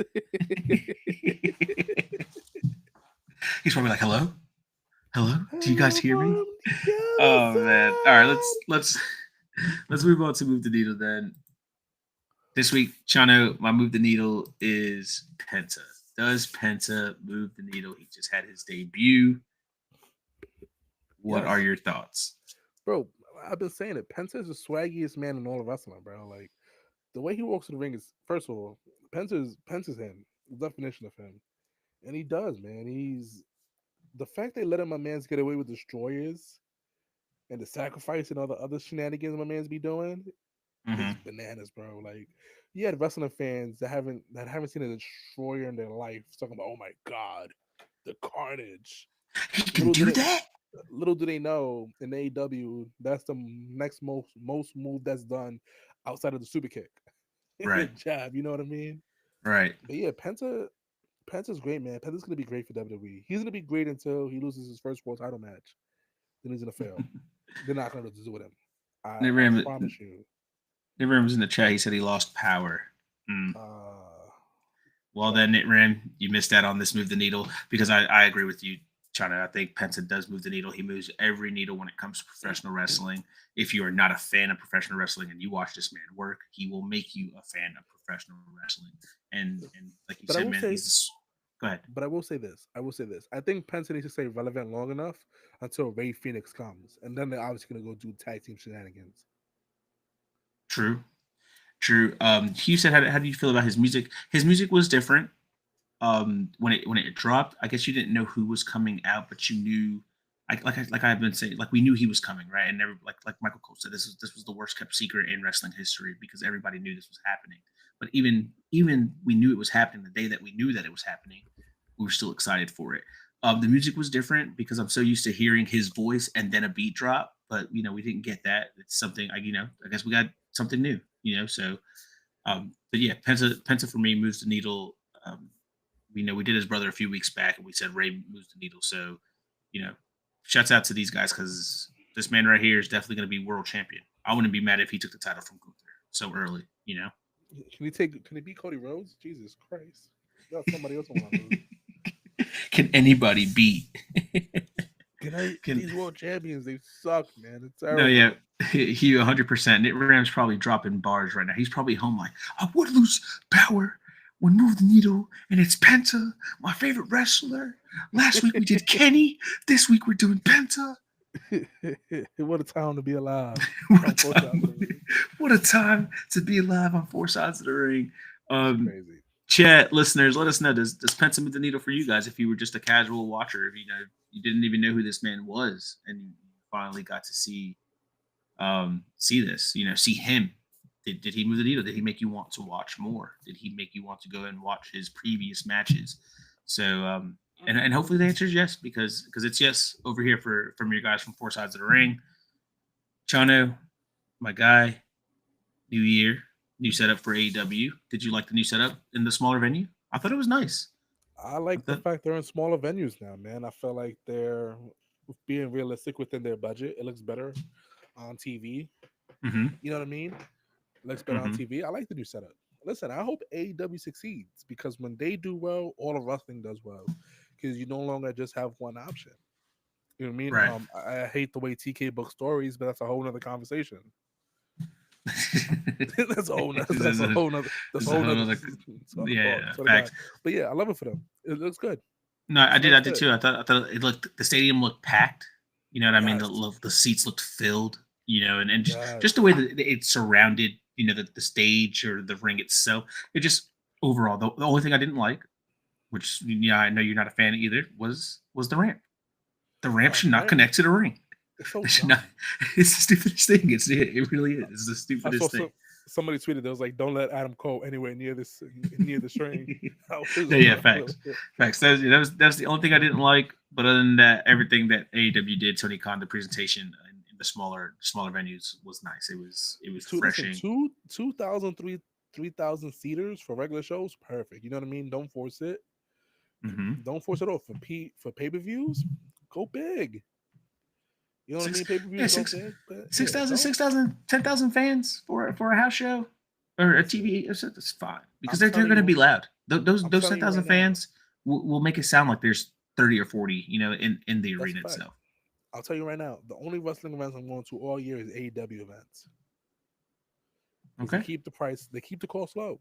He's probably like, "Hello, do you guys hear me?" Oh man! All right, let's move on to move the needle then. This week, Chano, my move the needle is Penta. Does Penta move the needle? He just had his debut. What are your thoughts, bro? I've been saying it. Penta is the swaggiest man in all of wrestling, bro. Like the way he walks in the ring is, first of all, Penta's him, the definition of him, and he does, man. He's the fact they let my man's get away with destroyers and the sacrifice and all the other shenanigans my man's be doing is bananas, bro. Like you had wrestling fans that haven't seen a destroyer in their life talking about, oh my god, the carnage. He can do that. Little do they know in AEW that's the next most move that's done outside of the super kick, right? Jab, you know what I mean? Right. But yeah, Penta's great, man. Penta's gonna be great for WWE. He's gonna be great until he loses his first world title match. Then he's gonna fail. They're not gonna do with him. I promise you. Nick Ram was in the chat. He said he lost power. Well, then, Nick Ram, you missed out on this move the needle because I agree with you, Chana. I think Penta does move the needle. He moves every needle when it comes to professional wrestling. If you are not a fan of professional wrestling and you watch this man work, he will make you a fan of professional wrestling. And like you said, man, go ahead. But I will say this. I think Penta needs to stay relevant long enough until Ray Phoenix comes. And then they're obviously going to go do tag team shenanigans. True. Hugh said, how do you feel about his music? His music was different. When it dropped, I guess you didn't know who was coming out, but you knew, like I've been saying, like we knew he was coming, right? And like Michael Cole said, this was the worst kept secret in wrestling history because everybody knew this was happening. But even we knew it was happening the day that we knew that it was happening, we were still excited for it. The music was different because I'm so used to hearing his voice and then a beat drop, but we didn't get that. It's something I guess we got something new, So, but yeah, Penta for me moves the needle. We did his brother a few weeks back, and we said Ray moves the needle. So, shouts out to these guys because this man right here is definitely going to be world champion. I wouldn't be mad if he took the title from Gunther so early. Can he beat Cody Rhodes? Jesus Christ! You got somebody else on my move. Can anybody beat? These world champions, they suck, man. It's terrible. No, yeah, he 100%. Nick Ram's probably dropping bars right now. He's probably home like, I would lose power when move the needle, and it's Penta, my favorite wrestler. Last week we did Kenny. This week we're doing Penta. What a time to be alive. What a time to be alive on four sides of the ring. Crazy. Chat listeners, let us know, does Penta move the needle for you guys if you were just a casual watcher, if you didn't even know who this man was and you finally got to see this, see him. Did he move the needle? Did he make you want to watch more? Did he make you want to go and watch his previous matches? So and hopefully the answer is yes, because it's yes over here from your guys from four sides of the ring. Chano, my guy, new year, new setup for AEW. Did you like the new setup in the smaller venue? I thought it was nice. I like the fact they're in smaller venues now, man. I feel like they're being realistic within their budget. It looks better on TV. Mm-hmm. You know what I mean? It looks better on TV. I like the new setup. Listen, I hope AEW succeeds because when they do well, all of wrestling does well because you no longer just have one option. You know what I mean? Right. I hate the way TK books stories, but that's a whole nother conversation. That's a whole nother. Yeah, facts. But yeah, I love it for them. It looks good. No, I did. I did That's too. I thought the stadium looked packed. You know what I mean? Yes. The seats looked filled. You know, and Yes. just the way that it surrounded, you know, the stage or the ring itself. It just overall the only thing I didn't like, which yeah, I know you're not a fan either, was the ramp. The ramp should not Right? connect to the ring. It's so It should dumb. not. It's the stupidest thing. It really is. It's the I saw stupidest thing. somebody tweeted that was like, "Don't let Adam Cole anywhere near the string." Yeah, facts. Facts. That's the only thing I didn't like. But other than that, everything that AEW did, Tony Khan, the presentation in the smaller venues was nice. It was refreshing. 2,000, 3,000 seaters for regular shows, perfect. You know what I mean? Don't force it. Mm-hmm. Don't force it off for pay-per-views. Go big. You know what I mean? Pay-per-views go big. But 6,000, 10,000 fans for a house show or a TV. It's fine because I'm they're going to telling be you- loud. Those I'm telling you 10,000 right now. fans will make it sound like there's 30 or 40, you know, in the That's arena a fact. itself. I'll tell you right now, the only wrestling events I'm going to all year is AEW events. 'Cause Okay. They keep the cost low,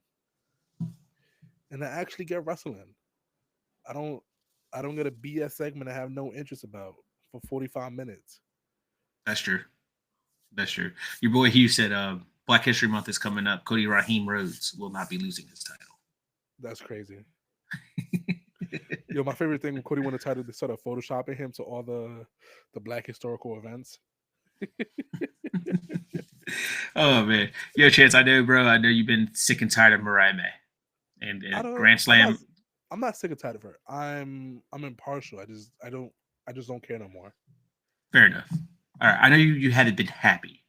and I actually get wrestling. I don't get a BS segment I have no interest about for 45 minutes. That's true. That's true. Your boy Hugh said Black History Month is coming up. Cody Raheem Rhodes will not be losing his title. That's crazy. Yo, my favorite thing when Cody won the title, they started photoshopping him to all the Black historical events. Oh man, yo, Chance, I know, bro. I know you've been sick and tired of Mariah May and Grand Slam. I'm not sick and tired of her. I'm impartial. I just don't care no more. Fair enough. All right, I know you hadn't been happy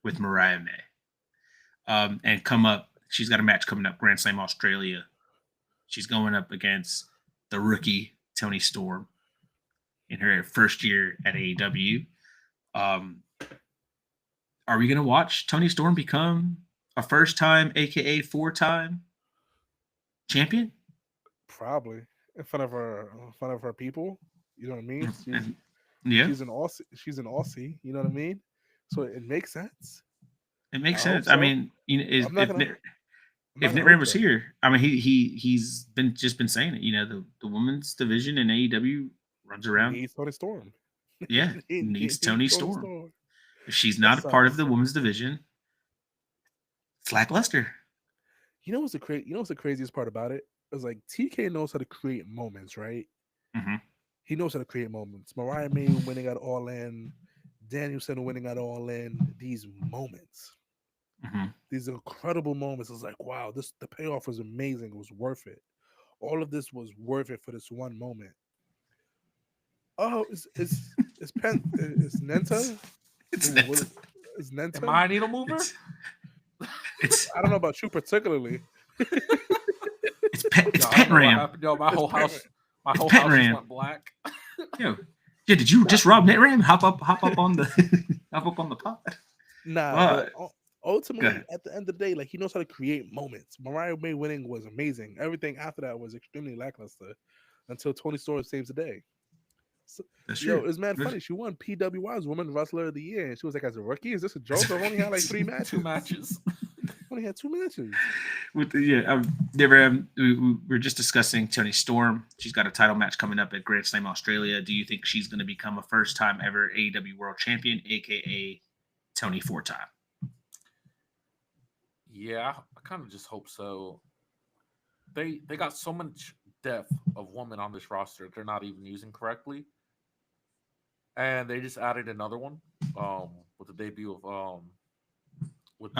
with Mariah May. And she's got a match coming up, Grand Slam Australia. She's going up against the rookie Toni Storm in her first year at AEW. Are we gonna watch Toni Storm become a first-time, aka four-time champion? Probably in front of her people. You know what I mean? Yeah, She's an Aussie. You know what I mean? So it makes sense. it makes I hope sense. I so. mean, you know, I'm not gonna- if Nick Ram was here, I mean, he's been saying it. You know, the women's division in AEW runs around. Needs Toni Storm. Yeah, He needs needs Toni Storm. If she's not a part of the women's division, it's lackluster. You know what's the craziest part about it? It's like TK knows how to create moments, right? Mm-hmm. He knows how to create moments. Mariah May winning at All In, Danielson winning at All In. These moments, Mm-hmm. these incredible moments. It's like, wow, the payoff was amazing. It was worth it. All of this was worth it for this one moment. Oh, it's Nenta. It's Ooh, Nenta. Is Nenta? Am I a needle mover? It's I don't know about you particularly. it's Yo, I don't know what Pentram. happened. Yo, my whole house just Pentram. went black. Yo, yeah, did you just rob NetRam? Hop up on the hop up on the pod. Nah, but ultimately, ahead. at the end of the day, like he knows how to create moments. Mariah May winning was amazing. Everything after that was extremely lackluster until Toni Storm saves the day. So, That's yo, true. it's mad funny. She won PWI's Women's Wrestler of the Year, and she was like, as a rookie, is this a joke? I've only had like 3 matches. 2 matches. Only had 2 matches. With we're just discussing Toni Storm. She's got a title match coming up at Grand Slam Australia. Do you think she's going to become a first-time ever AEW World Champion, aka Toni 4-time? Yeah, I kind of just hope so. They got so much depth of women on this roster they're not even using correctly, and they just added another one with the debut of with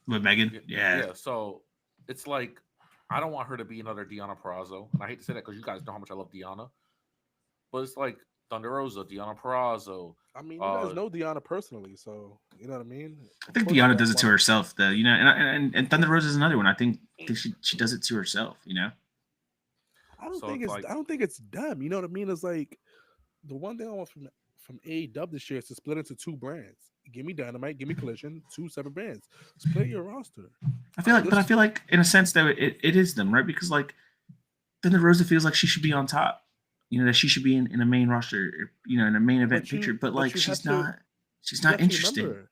with Megan. Yeah. So it's like I don't want her to be another Deonna Purrazzo, and I hate to say that because you guys know how much I love Deonna, but it's like Thunder Rosa, Deonna Purrazzo. I mean, you guys know Deonna personally, so you know what I mean. I think Deonna does it to herself, though. You know, and Thunder Rosa is another one. I think she does it to herself. You know. I don't think it's dumb. You know what I mean? It's like the one thing I want from AEW this year is to split into 2 brands. Give me Dynamite, give me Collision, 2 separate brands. Split your roster. I feel like in a sense that it is them, right? Because like Thunder Rosa feels like she should be on top. You know, that she should be in a main roster, you know, in a main event picture. But like she's not interested.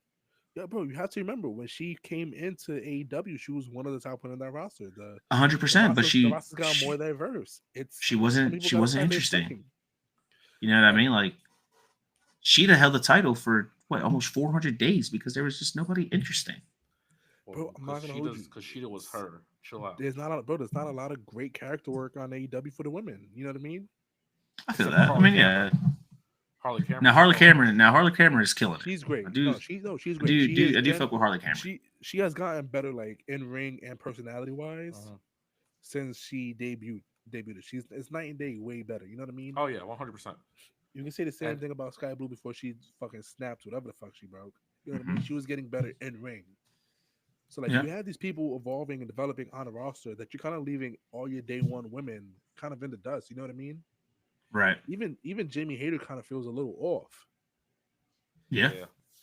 Yeah, bro, you have to remember when she came into AEW, she was one of the top women in that roster. The 100%. But the roster's got more diverse. It's she some wasn't people gotta find their interesting. second. You know what I And mean? Like she'd have held the title for what almost 400 days because there was just nobody interesting. bro, I'm not gonna hold you. Because Sheeta was her. Chill out. There's not a lot of great character work on AEW for the women. You know what I mean? I feel Except that. I Harley mean, yeah. Harley Cameron. Now Harley Cameron is killing it. She's great. I do, She's I great. do fuck with Harley Cameron. She has gotten better, like in ring and personality wise, since she debuted. It's night and day, way better. You know what I mean? Oh yeah, 100%. You can say the same thing about Sky Blue before she fucking snapped whatever the fuck she broke. You know what I mean? She was getting better in ring. So like you had these people evolving and developing on a roster that you're kind of leaving all your day one women kind of in the dust. You know what I mean? Right. Even Jamie Hayter kind of feels a little off. Yeah.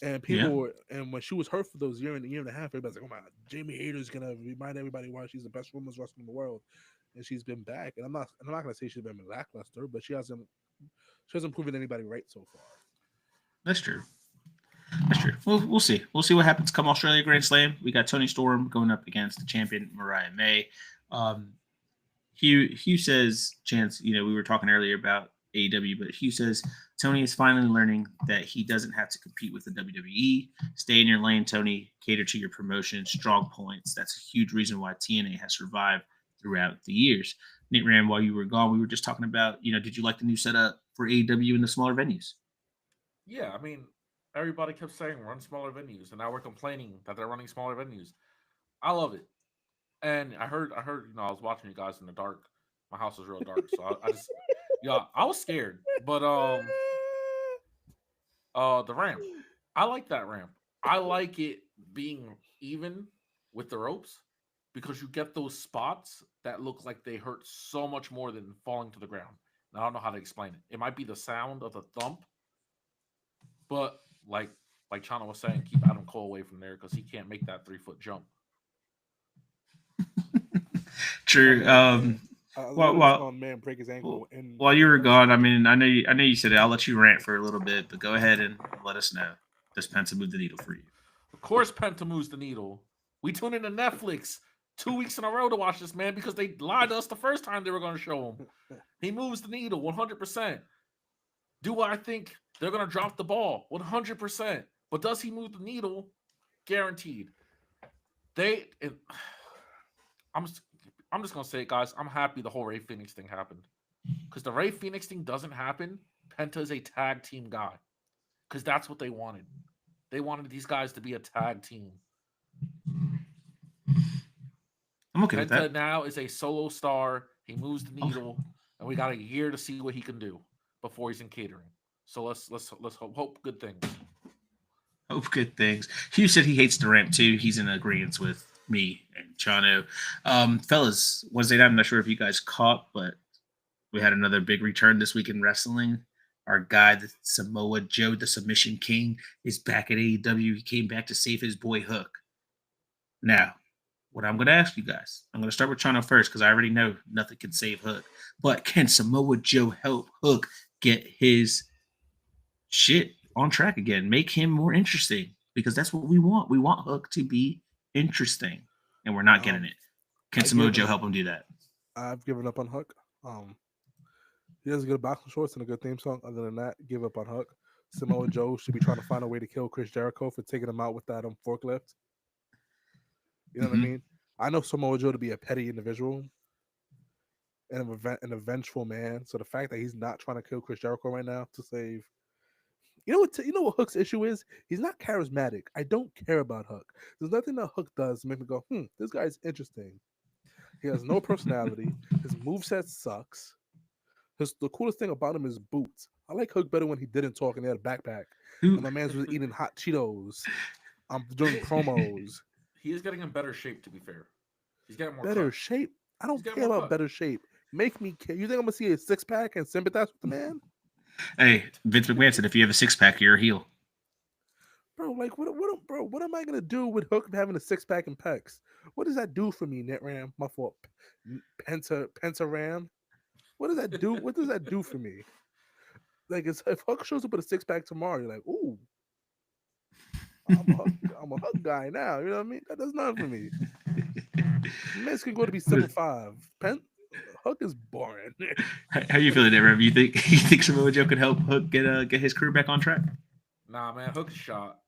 And people and when she was hurt for those year and a half, everybody's like, "Oh my God, Jamie Hayter's gonna remind everybody why she's the best women's wrestler in the world." And she's been back. And I'm not gonna say she's been lackluster, but she hasn't proven anybody right so far. That's true. We'll see. We'll see what happens come Australia Grand Slam. We got Toni Storm going up against the champion Mariah May. Hugh says, Chance, we were talking earlier about AEW, but Hugh says Toni is finally learning that he doesn't have to compete with the WWE. Stay in your lane, Toni. Cater to your promotion. Strong points. That's a huge reason why TNA has survived throughout the years. Nate Ram, while you were gone, we were just talking about, did you like the new setup for AEW in the smaller venues? Yeah, I mean, everybody kept saying run smaller venues, and now we're complaining that they're running smaller venues. I love it. And I heard, I was watching you guys in the dark. My house was real dark, so I just, I was scared. But the ramp, I like that ramp. I like it being even with the ropes because you get those spots that look like they hurt so much more than falling to the ground. And I don't know how to explain it. It might be the sound of the thump, but like Chana was saying, keep Adam Cole away from there because he can't make that 3-foot jump. True. Man break his ankle. While you were gone, I mean, I know you said it. I'll let you rant for a little bit, but go ahead and let us know. Does Penta move the needle for you? Of course, Penta moves the needle. We tuned into Netflix 2 weeks in a row to watch this man because they lied to us the first time they were going to show him. He moves the needle 100%. Do I think they're going to drop the ball? 100%. But does he move the needle? Guaranteed. I'm just going to say it, guys. I'm happy the whole Rey Fenix thing happened. Because the Rey Fenix thing doesn't happen, Penta is a tag team guy. Because that's what they wanted. They wanted these guys to be a tag team. I'm okay Penta with that. now is a solo star. He moves the needle, and we got a year to see what he can do before he's in catering. So let's hope good things. Hope good things. Hugh said he hates the ramp too. He's in agreement with me and Chano. Fellas, Wednesday night, I'm not sure if you guys caught, but we had another big return this week in wrestling. Our guy, the Samoa Joe, the Submission King, is back at AEW. He came back to save his boy Hook. Now, what I'm going to ask you guys, I'm going to start with Chano first because I already know nothing can save Hook. But can Samoa Joe help Hook get his shit on track again? Make him more interesting because that's what we want. We want Hook to be interesting, and we're not getting it. Can Samoa Joe help him do that? I've given up on Hook. He has good boxing shorts and a good theme song. Other than that, give up on Hook. Samoa Joe should be trying to find a way to kill Chris Jericho for taking him out with that forklift. You know what I mean? I know Samoa Joe to be a petty individual and an vengeful man. So the fact that he's not trying to kill Chris Jericho right now to save, you know what Hook's issue is? He's not charismatic. I don't care about Hook. There's nothing that Hook does to make me go, this guy's interesting. He has no personality. His moveset sucks. The coolest thing about him is boots. I like Hook better when he didn't talk and he had a backpack. And my man was eating hot Cheetos. Doing promos. He is getting in better shape, to be fair. He's getting more better shape. I don't care about better shape. Make me care. You think I'm gonna see a 6-pack and sympathize with the man? Hey, Vince McMahon said if you have a 6-pack, you're a heel. Bro, like what am I gonna do with Hook having a 6-pack and pecs? What does that do for me, NetRam? My fault. Pentaram. What does that do? What does that do for me? Like, if Hook shows up with a 6-pack tomorrow, you're like, ooh. I'm a Hook guy now. You know what I mean? That does nothing for me. Miz can go to be 7'5". Hook is boring. How you feeling there, Rev? You think Samoa Joe could help Hook get his career back on track? Nah, man, Hook is shot.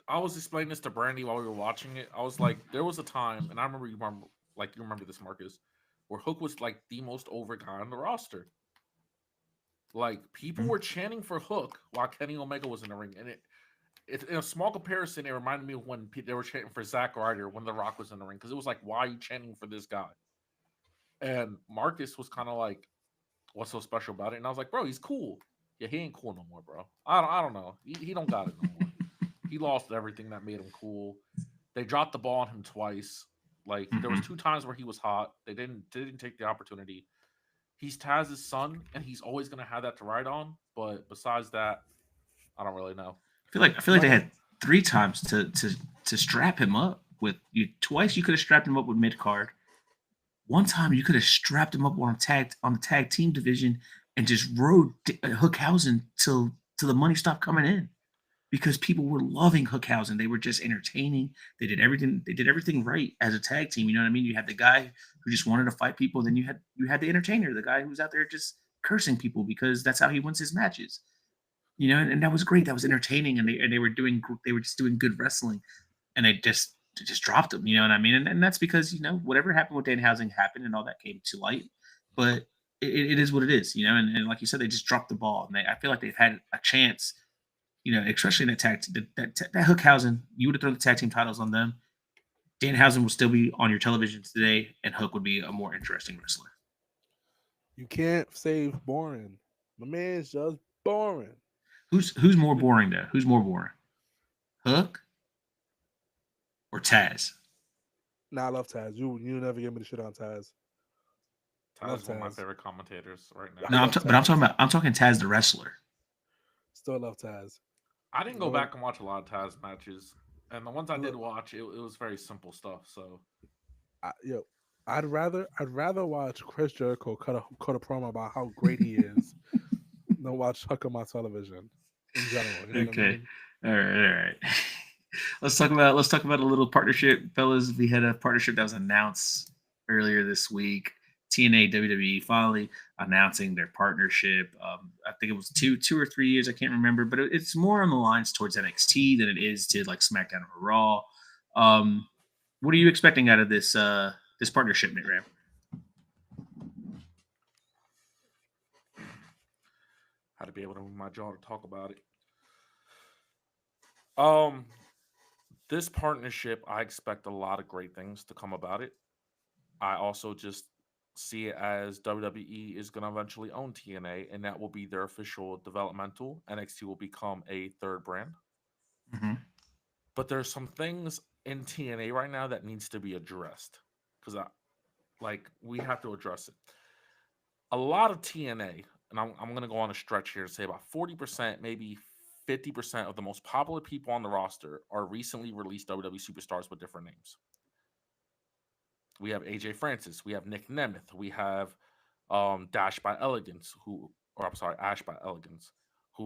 I was explaining this to Brandy while we were watching it. I was like, there was a time, and I remember you remember this, Marcus, where Hook was like the most over guy on the roster. Like people were chanting for Hook while Kenny Omega was in the ring, and it in a small comparison, it reminded me of when they were chanting for Zack Ryder when The Rock was in the ring, because it was like, why are you chanting for this guy? And Marcus was kind of like, what's so special about it? And I was like, bro, he's cool. Yeah, he ain't cool no more, bro. I don't know. He don't got it no more. He lost everything that made him cool. They dropped the ball on him twice. Like there was 2 times where he was hot. They didn't take the opportunity. He's Taz's son, and he's always gonna have that to ride on. But besides that, I don't really know. I feel like they had 3 times to strap him up with you. Twice you could have strapped him up with mid card. One time you could have strapped him up on the tag team division and just rode Hookhausen till the money stopped coming in, because people were loving Hookhausen. They were just entertaining. They did everything right as a tag team. You know what I mean? You had the guy who just wanted to fight people, then you had the entertainer, the guy who's out there just cursing people because that's how he wins his matches. You know, and that was great. That was entertaining, and they were just doing good wrestling, and they just dropped him. You know what I mean? And that's because, you know, whatever happened with Danhausen happened, and all that came to light. But it is what it is, you know. And like you said, they just dropped the ball, and I feel like they've had a chance. You know, especially in that Hookhausen, you would have thrown the tag team titles on them. Danhausen will still be on your television today, and Hook would be a more interesting wrestler. You can't save boring. My man's just boring. Who's more boring though? Who's more boring? Hook or Taz? Nah, I love Taz. You never give me the shit on Taz. Taz is one of my favorite commentators right now. No, I'm talking Taz the wrestler. Still love Taz. I didn't go back and watch a lot of Taz matches, and the ones I did watch, it was very simple stuff. So, I'd rather watch Chris Jericho cut a promo about how great he is than watch Hook on my television in general. You know Okay, what I mean? all right. Let's talk about a little partnership, fellas. We had a partnership that was announced earlier this week. TNA WWE finally announcing their partnership. I think it was two or 3 years. I can't remember, but it's more on the lines towards NXT than it is to like SmackDown or Raw. What are you expecting out of this partnership, Nick Ram? How to be able to move my jaw to talk about it. This partnership, I expect a lot of great things to come about it. I also just see it as WWE is going to eventually own TNA, and that will be their official developmental. NXT will become a third brand. Mm-hmm. But there's some things in TNA right now that needs to be addressed, because we have to address it. A lot of TNA, and I'm going to go on a stretch here to say about 40%, maybe 50% of the most popular people on the roster are recently released WWE superstars with different names. We have AJ Francis, we have Nick Nemeth, we have Ash by Elegance, who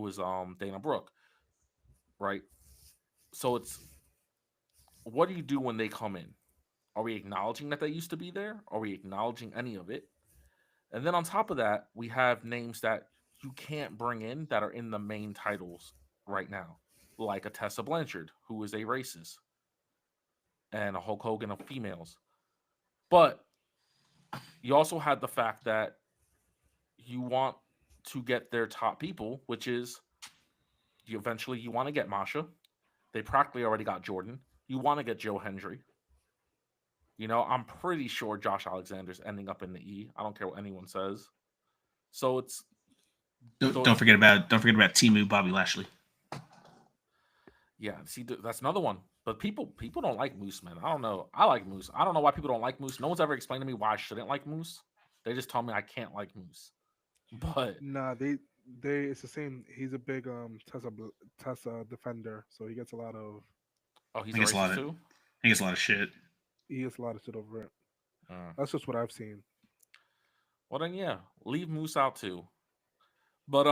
is Dana Brooke, right? So it's, what do you do when they come in? Are we acknowledging that they used to be there? Are we acknowledging any of it? And then on top of that, we have names that you can't bring in that are in the main titles right now, like a Tessa Blanchard, who is a racist, and a Hulk Hogan of females. But you also had the fact that you want to get their top people, which is you want to get Masha. They practically already got Jordan. You want to get Joe Hendry. You know, I'm pretty sure Josh Alexander's ending up in the E. I don't care what anyone says. So it's don't forget about Timu Bobby Lashley. Yeah, see, that's another one. But people don't like Moose, man. I don't know. I like Moose. I don't know why people don't like Moose. No one's ever explained to me why I shouldn't like Moose. They just tell me I can't like Moose. But nah, they it's the same. He's a big Tessa defender, so he gets a lot of. Oh, he's racist too. He gets a lot of shit. He gets a lot of shit over it. That's just what I've seen. Well then, yeah, leave Moose out too. But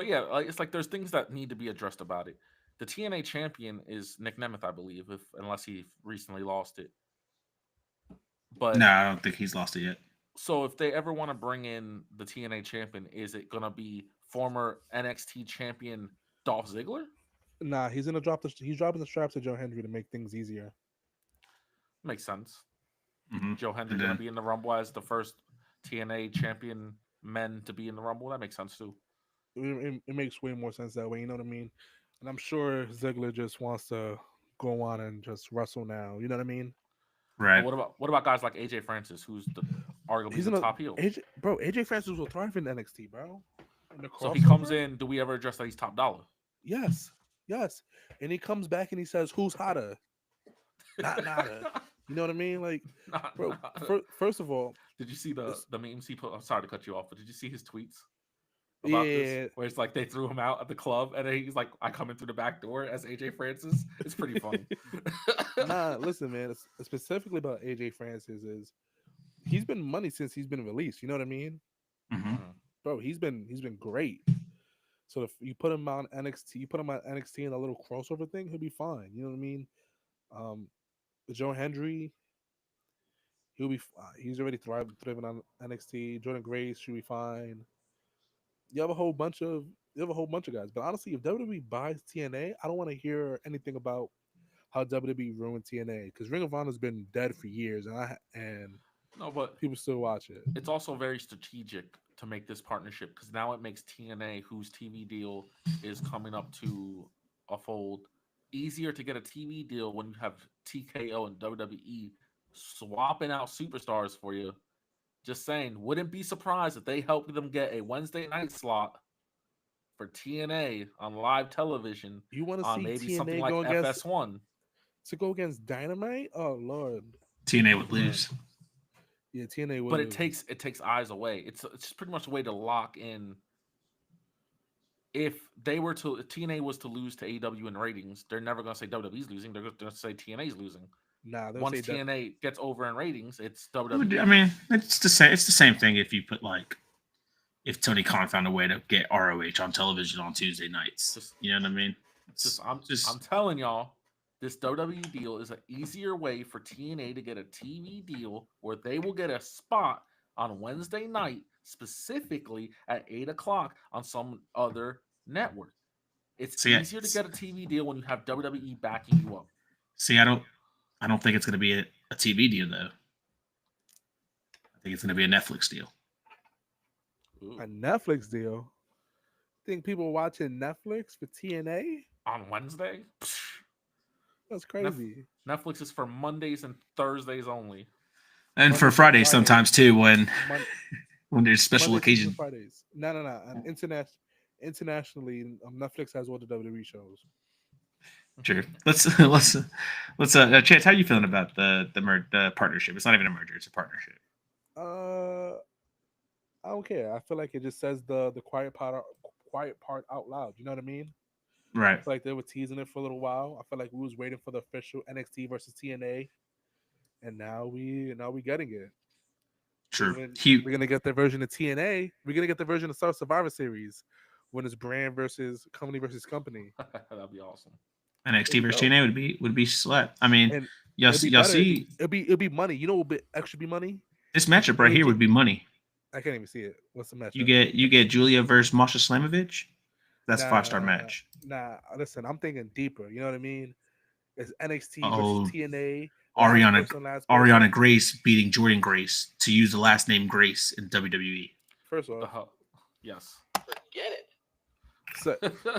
yeah, it's like there's things that need to be addressed about it. the TNA champion is Nick Nemeth, I believe, unless he recently lost it. But No, I don't think he's lost it yet. so if they ever want to bring in the TNA champion, is it gonna be former NXT champion Dolph Ziggler? Nah, he's dropping the straps to Joe Hendry to make things easier. Makes sense. Mm-hmm. Joe Hendry gonna be in the Rumble as the first TNA champion men to be in the Rumble. That makes sense too. It makes way more sense that way. You know what I mean? And I'm sure Ziggler just wants to go on and just wrestle now. You know what I mean? Right. But what about guys like AJ Francis, who's arguably the top heel? AJ Francis will thrive in NXT, bro. So he comes in. Do we ever address that he's top dollar? Yes. And he comes back and he says, "Who's hotter?" Not nada. You know what I mean? Like, bro. First of all, did you see the memes he put? I'm sorry to cut you off, but did you see his tweets about this? Where it's like they threw him out at the club, and then he's like, "I come in through the back door as AJ Francis." It's pretty funny. Nah, listen, man. Specifically about AJ Francis is he's been money since he's been released. You know what I mean? Mm-hmm. Bro, he's been great. So if you put him on NXT, in a little crossover thing, he'll be fine. You know what I mean? Joe Hendry, he'll be. He's already thriving on NXT. Jordan Grace should be fine. You have a whole bunch of guys. But honestly, if WWE buys TNA, I don't want to hear anything about how WWE ruined TNA because Ring of Honor's been dead for years, and but people still watch it. It's also very strategic to make this partnership because now it makes TNA, whose TV deal is coming up to a fold, easier to get a TV deal when you have TKO and WWE swapping out superstars for you. Just saying, wouldn't be surprised if they helped them get a Wednesday night slot for TNA on live television. You want to see maybe TNA something like FS1 to go against Dynamite? Oh Lord, TNA would lose. Yeah, TNA would. But lose. it takes eyes away. It's just pretty much a way to lock in. If TNA was to lose to AEW in ratings, they're never going to say WWE's losing. They're going to say TNA's losing. Nah, once TNA gets over in ratings, it's WWE. I mean, it's the same. It's the same thing if you put if Tony Khan found a way to get ROH on television on Tuesday nights. You know what I mean? I'm telling y'all, this WWE deal is an easier way for TNA to get a TV deal where they will get a spot on Wednesday night, specifically at 8:00 on some other network. It's easier to get a TV deal when you have WWE backing you up. See, I don't think it's going to be a TV deal though. I think it's going to be a Netflix deal. Ooh. A Netflix deal? Think people watching Netflix for TNA on Wednesday? That's crazy. Netflix is for Mondays and Thursdays only, and for Fridays sometimes too when there's special occasions. Fridays. No. Internationally, Netflix has all the WWE shows. Sure. Let's Chance, how are you feeling about the partnership? It's not even a merger; it's a partnership. I don't care. I feel like it just says the quiet part out loud. You know what I mean? Right. I feel like they were teasing it for a little while. I feel like we was waiting for the official NXT versus TNA, and now we getting it. True. We're gonna get the version of TNA. We're gonna get the version of Survivor Series when it's brand versus company versus company. That'd be awesome. NXT versus TNA would be sweat. I mean, y'all see, it'll be money. You know what would actually be money? This matchup right here would be money. I can't even see it. What's the matchup? You get Julia versus Masha Slamovich. That's a 5-star match. Nah, listen, I'm thinking deeper. You know what I mean? It's NXT versus TNA. Ariana Grace beating Jordan Grace to use the last name Grace in WWE. First off, yes. Forget it.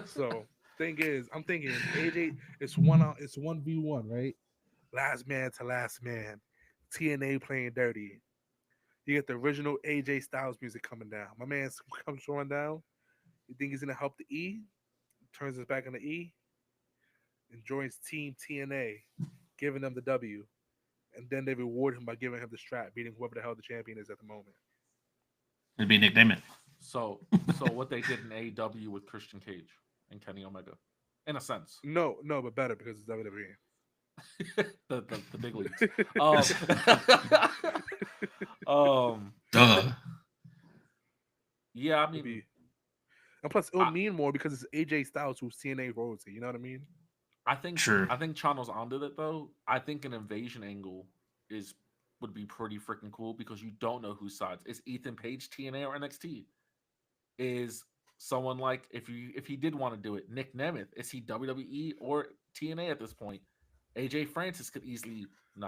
So thing is, I'm thinking AJ. It's 1v1, right? Last man to last man. TNA playing dirty. You get the original AJ Styles music coming down. My man comes showing down. You think he's gonna help the E? Turns his back on the E and joins Team TNA, giving them the W. And then they reward him by giving him the strap, beating whoever the hell the champion is at the moment. It'd be Nick Nemeth. So what they did in AEW with Christian Cage and Kenny Omega, in a sense. No, but better because it's WWE. the big leagues. Duh. Yeah, I mean, And plus, it'll I- mean more because it's AJ Styles who's TNA royalty. You know what I mean? I think Sure. Chano's onto it though. I think an invasion angle would be pretty freaking cool because you don't know whose sides. Is Ethan Page TNA or NXT? Is someone like if he did want to do it, Nick Nemeth, is he WWE or TNA at this point? AJ Francis could easily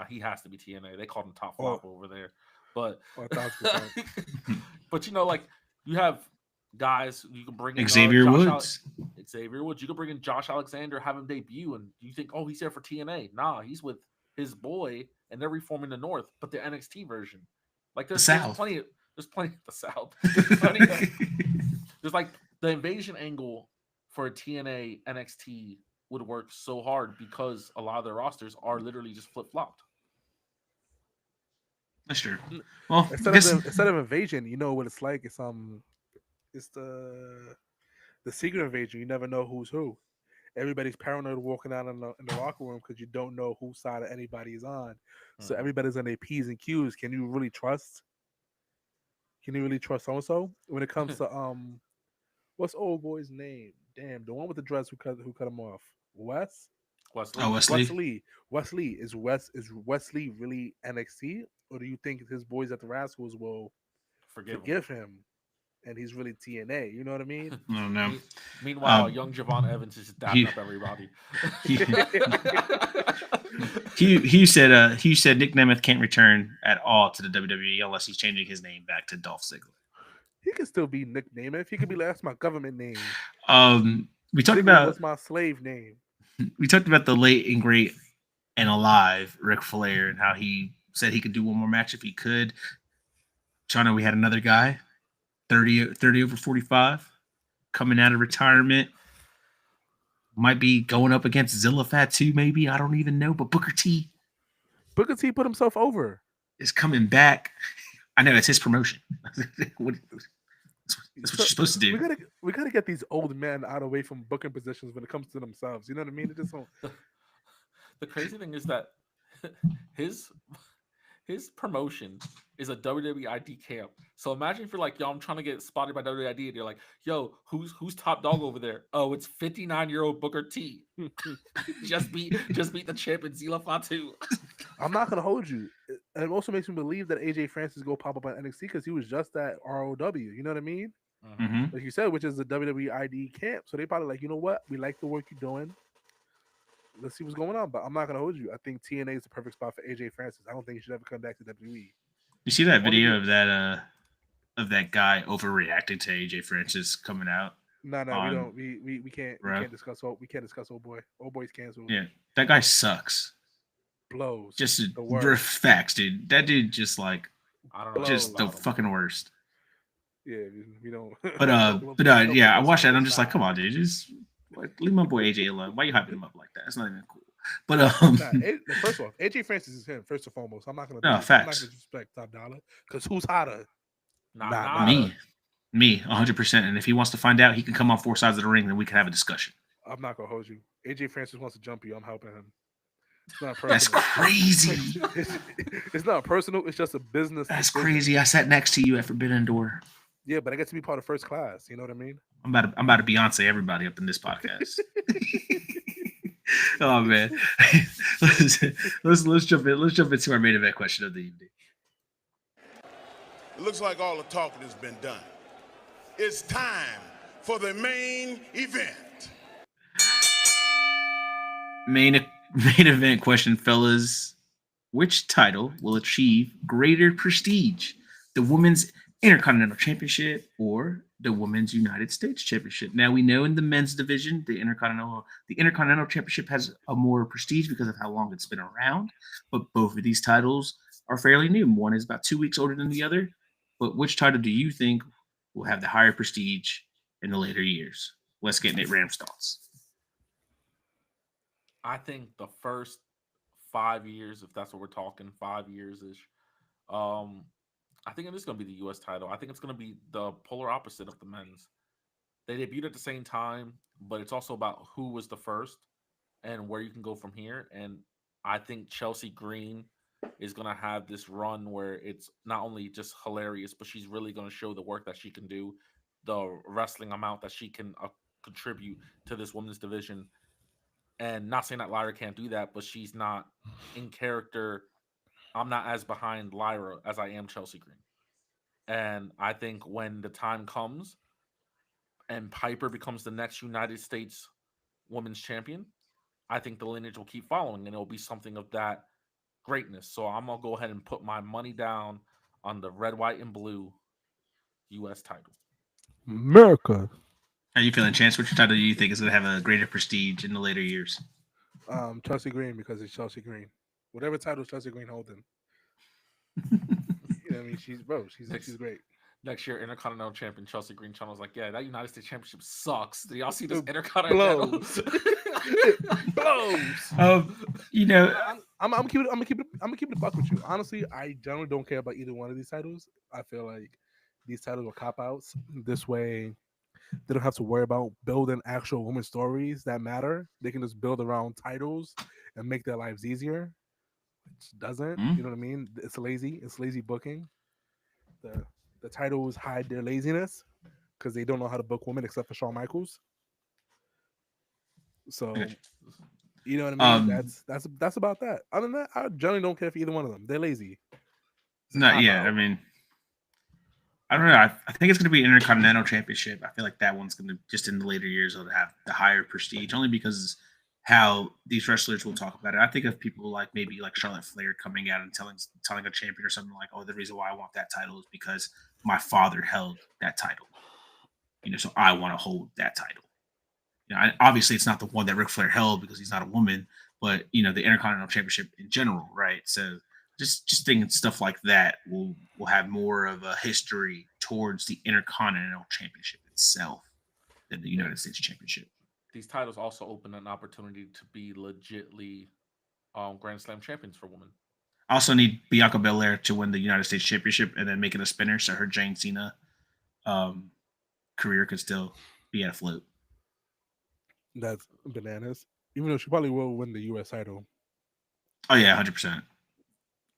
he has to be TNA. They called him top flop over there. But 1,000%. but like you have guys you can bring in Xavier Woods. Xavier Woods. You could bring in Josh Alexander, have him debut, and you think, oh, he's there for TNA. Nah, he's with his boy, and they're reforming the North, but the NXT version. Like there's plenty of the South. There's like the invasion angle for a TNA NXT would work so hard because a lot of their rosters are literally just flip flopped. That's true. Well, Instead of invasion, you know what it's like. It's the secret invasion. You never know who's who. Everybody's paranoid walking out in the locker room because you don't know whose side of anybody is on. So everybody's on their P's and Q's. Can you really trust? Can you really trust so and so when it comes to what's old boy's name? Damn, the one with the dress who cut him off. Wesley. Oh, Wesley. Is Wesley really NXT, or do you think his boys at the Rascals will forgive him, and he's really TNA? You know what I mean? I don't know. Meanwhile, young Javon Evans is just dapping up everybody. He said Nick Nemeth can't return at all to the WWE unless he's changing his name back to Dolph Ziggler. He can still be Nick Nemeth. He could be like, that's my government name. We talked Ziggler about was my slave name. We talked about the late and great and alive Ric Flair and how he said he could do one more match if he could. Chano, we had another guy, 30 over 45, coming out of retirement. Might be going up against Zilla Fat too, maybe. I don't even know. But Booker T put himself over. Is coming back. I know it's his promotion. That's what you're supposed to do. We gotta get these old men out away from booking positions when it comes to themselves. You know what I mean? It just don't... The crazy thing is that his promotion is a WWE ID camp. So imagine if you're like, yo, I'm trying to get spotted by WWE ID, and you're like, yo, who's top dog over there? Oh, it's 59-year-old Booker T. just beat the champ in Zilla Fatu. I'm not gonna hold you. It also makes me believe that AJ Francis go pop up on NXT because he was just at ROW. You know what I mean? Mm-hmm. Like you said, which is the WWE ID camp. So they probably like, you know what? We like the work you're doing. Let's see what's going on. But I'm not gonna hold you. I think TNA is the perfect spot for AJ Francis. I don't think he should ever come back to WWE. You see that video of that guy overreacting to AJ Francis coming out? No, we don't. We can't. We can't discuss. We can't discuss old boy. Old boy's canceled. Yeah, that guy sucks. Blows. Just the facts, dude. That dude just like I don't know. Just the fucking worst. Yeah, we don't. But yeah, I watched that and I'm just like, come on, dude, just leave my boy AJ alone. Why are you hyping him up like that? It's not even cool. But first off, AJ Francis is him first and foremost. I'm not gonna. No, facts. I'm not gonna disrespect Top Dollar because who's hotter? Me, 100%. And if he wants to find out, he can come on four sides of the ring, and we can have a discussion. I'm not gonna hold you. AJ Francis wants to jump you. I'm helping him. It's not personal. That's crazy. It's not personal. It's just a business. That's crazy. I sat next to you at Forbidden Door. Yeah, but I get to be part of first class. You know what I mean? I'm about to Beyonce everybody up in this podcast. Oh man, let's jump in. Let's jump into our main event question of the evening. It looks like all the talking has been done. It's time for the main event. Main event question, fellas. Which title will achieve greater prestige? The Women's Intercontinental Championship or the Women's United States Championship? Now, we know in the men's division, the Intercontinental Championship has a more prestige because of how long it's been around, but both of these titles are fairly new. One is about 2 weeks older than the other, but which title do you think will have the higher prestige in the later years? Let's get Nate Ram's thoughts. I think the first 5 years, if that's what we're talking, 5 years-ish, I think it is going to be the U.S. title. I think it's going to be the polar opposite of the men's. They debuted at the same time, but it's also about who was the first and where you can go from here. And I think Chelsea Green is going to have this run where it's not only just hilarious, but she's really going to show the work that she can do the wrestling amount that she can contribute to this women's division. And not saying that Lyra can't do that, but she's not in character. I'm not as behind Lyra as I am Chelsea Green. And I think when the time comes and Piper becomes the next United States Women's Champion, I think the lineage will keep following, and it'll be something of that greatness. So I'm going to go ahead and put my money down on the red, white, and blue U.S. title. America. How you feeling, Chance? Which title do you think is going to have a greater prestige in the later years? Chelsea Green, because it's Chelsea Green. Whatever title Chelsea Green holding. I mean, she's great. Next year, Intercontinental Champion Chelsea Green Channel's like, yeah, that United States Championship sucks. Do y'all see this Intercontinental? Blows. You know, I'm gonna keep it a buck with you. Honestly, I generally don't care about either one of these titles. I feel like these titles are cop outs. This way, they don't have to worry about building actual women's stories that matter. They can just build around titles and make their lives easier. Which doesn't, you know what I mean? It's lazy. It's lazy booking. The titles hide their laziness because they don't know how to book women except for Shawn Michaels. So, you know what I mean? That's about that. Other than that, I generally don't care for either one of them. They're lazy. I mean, I don't know. I think it's going to be Intercontinental Championship. I feel like that one's going to, just in the later years, it'll have the higher prestige, only because how these wrestlers will talk about it. I think of people like maybe like Charlotte Flair coming out and telling a champion or something like, oh, the reason why I want that title is because my father held that title. You know, so I want to hold that title. You know, obviously it's not the one that Ric Flair held because he's not a woman, but you know, the Intercontinental Championship in general, right? So just thinking stuff like that will have more of a history towards the Intercontinental Championship itself than the United States Championship. These titles also open an opportunity to be legitly Grand Slam champions for women. I also need Bianca Belair to win the United States Championship and then make it a spinner so her Jane Cena career could still be at a float. That's bananas. Even though she probably will win the U.S. title. Oh yeah, 100%.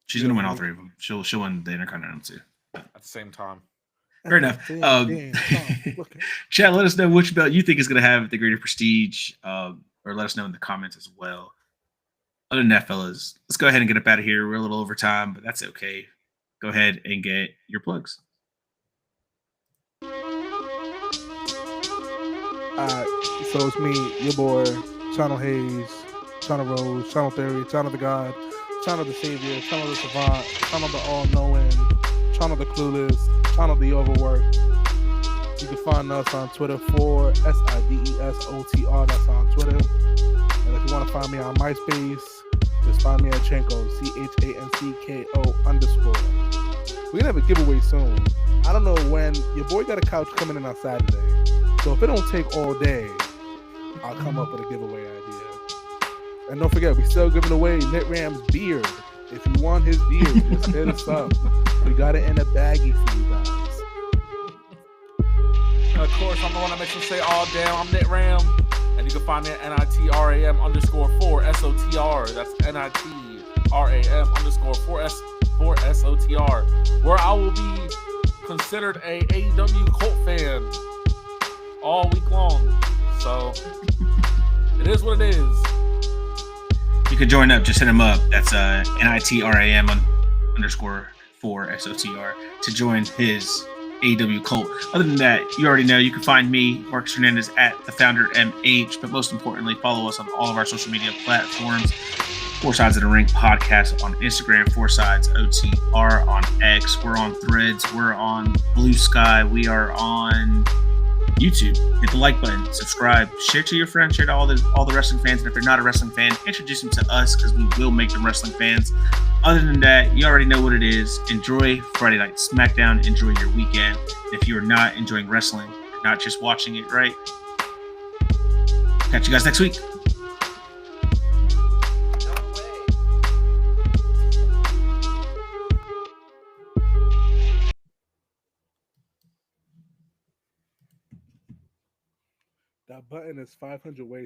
She's gonna win all three of them. She'll win the Intercontinental too. At the same time. Fair enough. Chad, let us know which belt you think is going to have the greater prestige, or let us know in the comments as well. Other than that, fellas, let's go ahead and get up out of here. We're a little over time, but that's okay. Go ahead and get your plugs. So it's me, your boy, Channel Hayes, Channel Rose, Channel Theory, Channel the God, Channel the Savior, Channel the Savant, Channel the All-Knowing, Channel the Clueless, Channel the Overworked. You can find us on Twitter for SIDESOTR. That's on Twitter. And if you want to find me on MySpace, just find me at Chanko, CHANCKO_. We're gonna have a giveaway soon. I don't know when. Your boy got a couch coming in on Saturday. So if it don't take all day, I'll come up with a giveaway idea. And don't forget, we're still giving away Knit Ram's beard. If you want his beard, just hit us up. We got it in a baggie for you guys. And of course, I'm the one that makes them say, "Oh damn, I'm Knit Ram." And you can find me at NITRAM_4 SOTR. That's NITRAM_4 SOTR. Where I will be considered a AEW cult fan all week long. So it is what it is. You can join up. Just hit him up. That's NITRAM_4 SOTR to join his AEW cult. Other than that, you already know you can find me, Marcus Hernandez, at the Founder MH. But most importantly, follow us on all of our social media platforms. 4 Sides of the Ring podcast on Instagram, 4 Sides OTR on X. We're on Threads. We're on Blue Sky. We are on YouTube. Hit the like button, subscribe, share to your friends, share to all the wrestling fans. And if they're not a wrestling fan, introduce them to us because we will make them wrestling fans. Other than that, you already know what it is. Enjoy Friday Night SmackDown. Enjoy your weekend. If you are not enjoying wrestling, you're not just watching it, right? Catch you guys next week. That button is 500 ways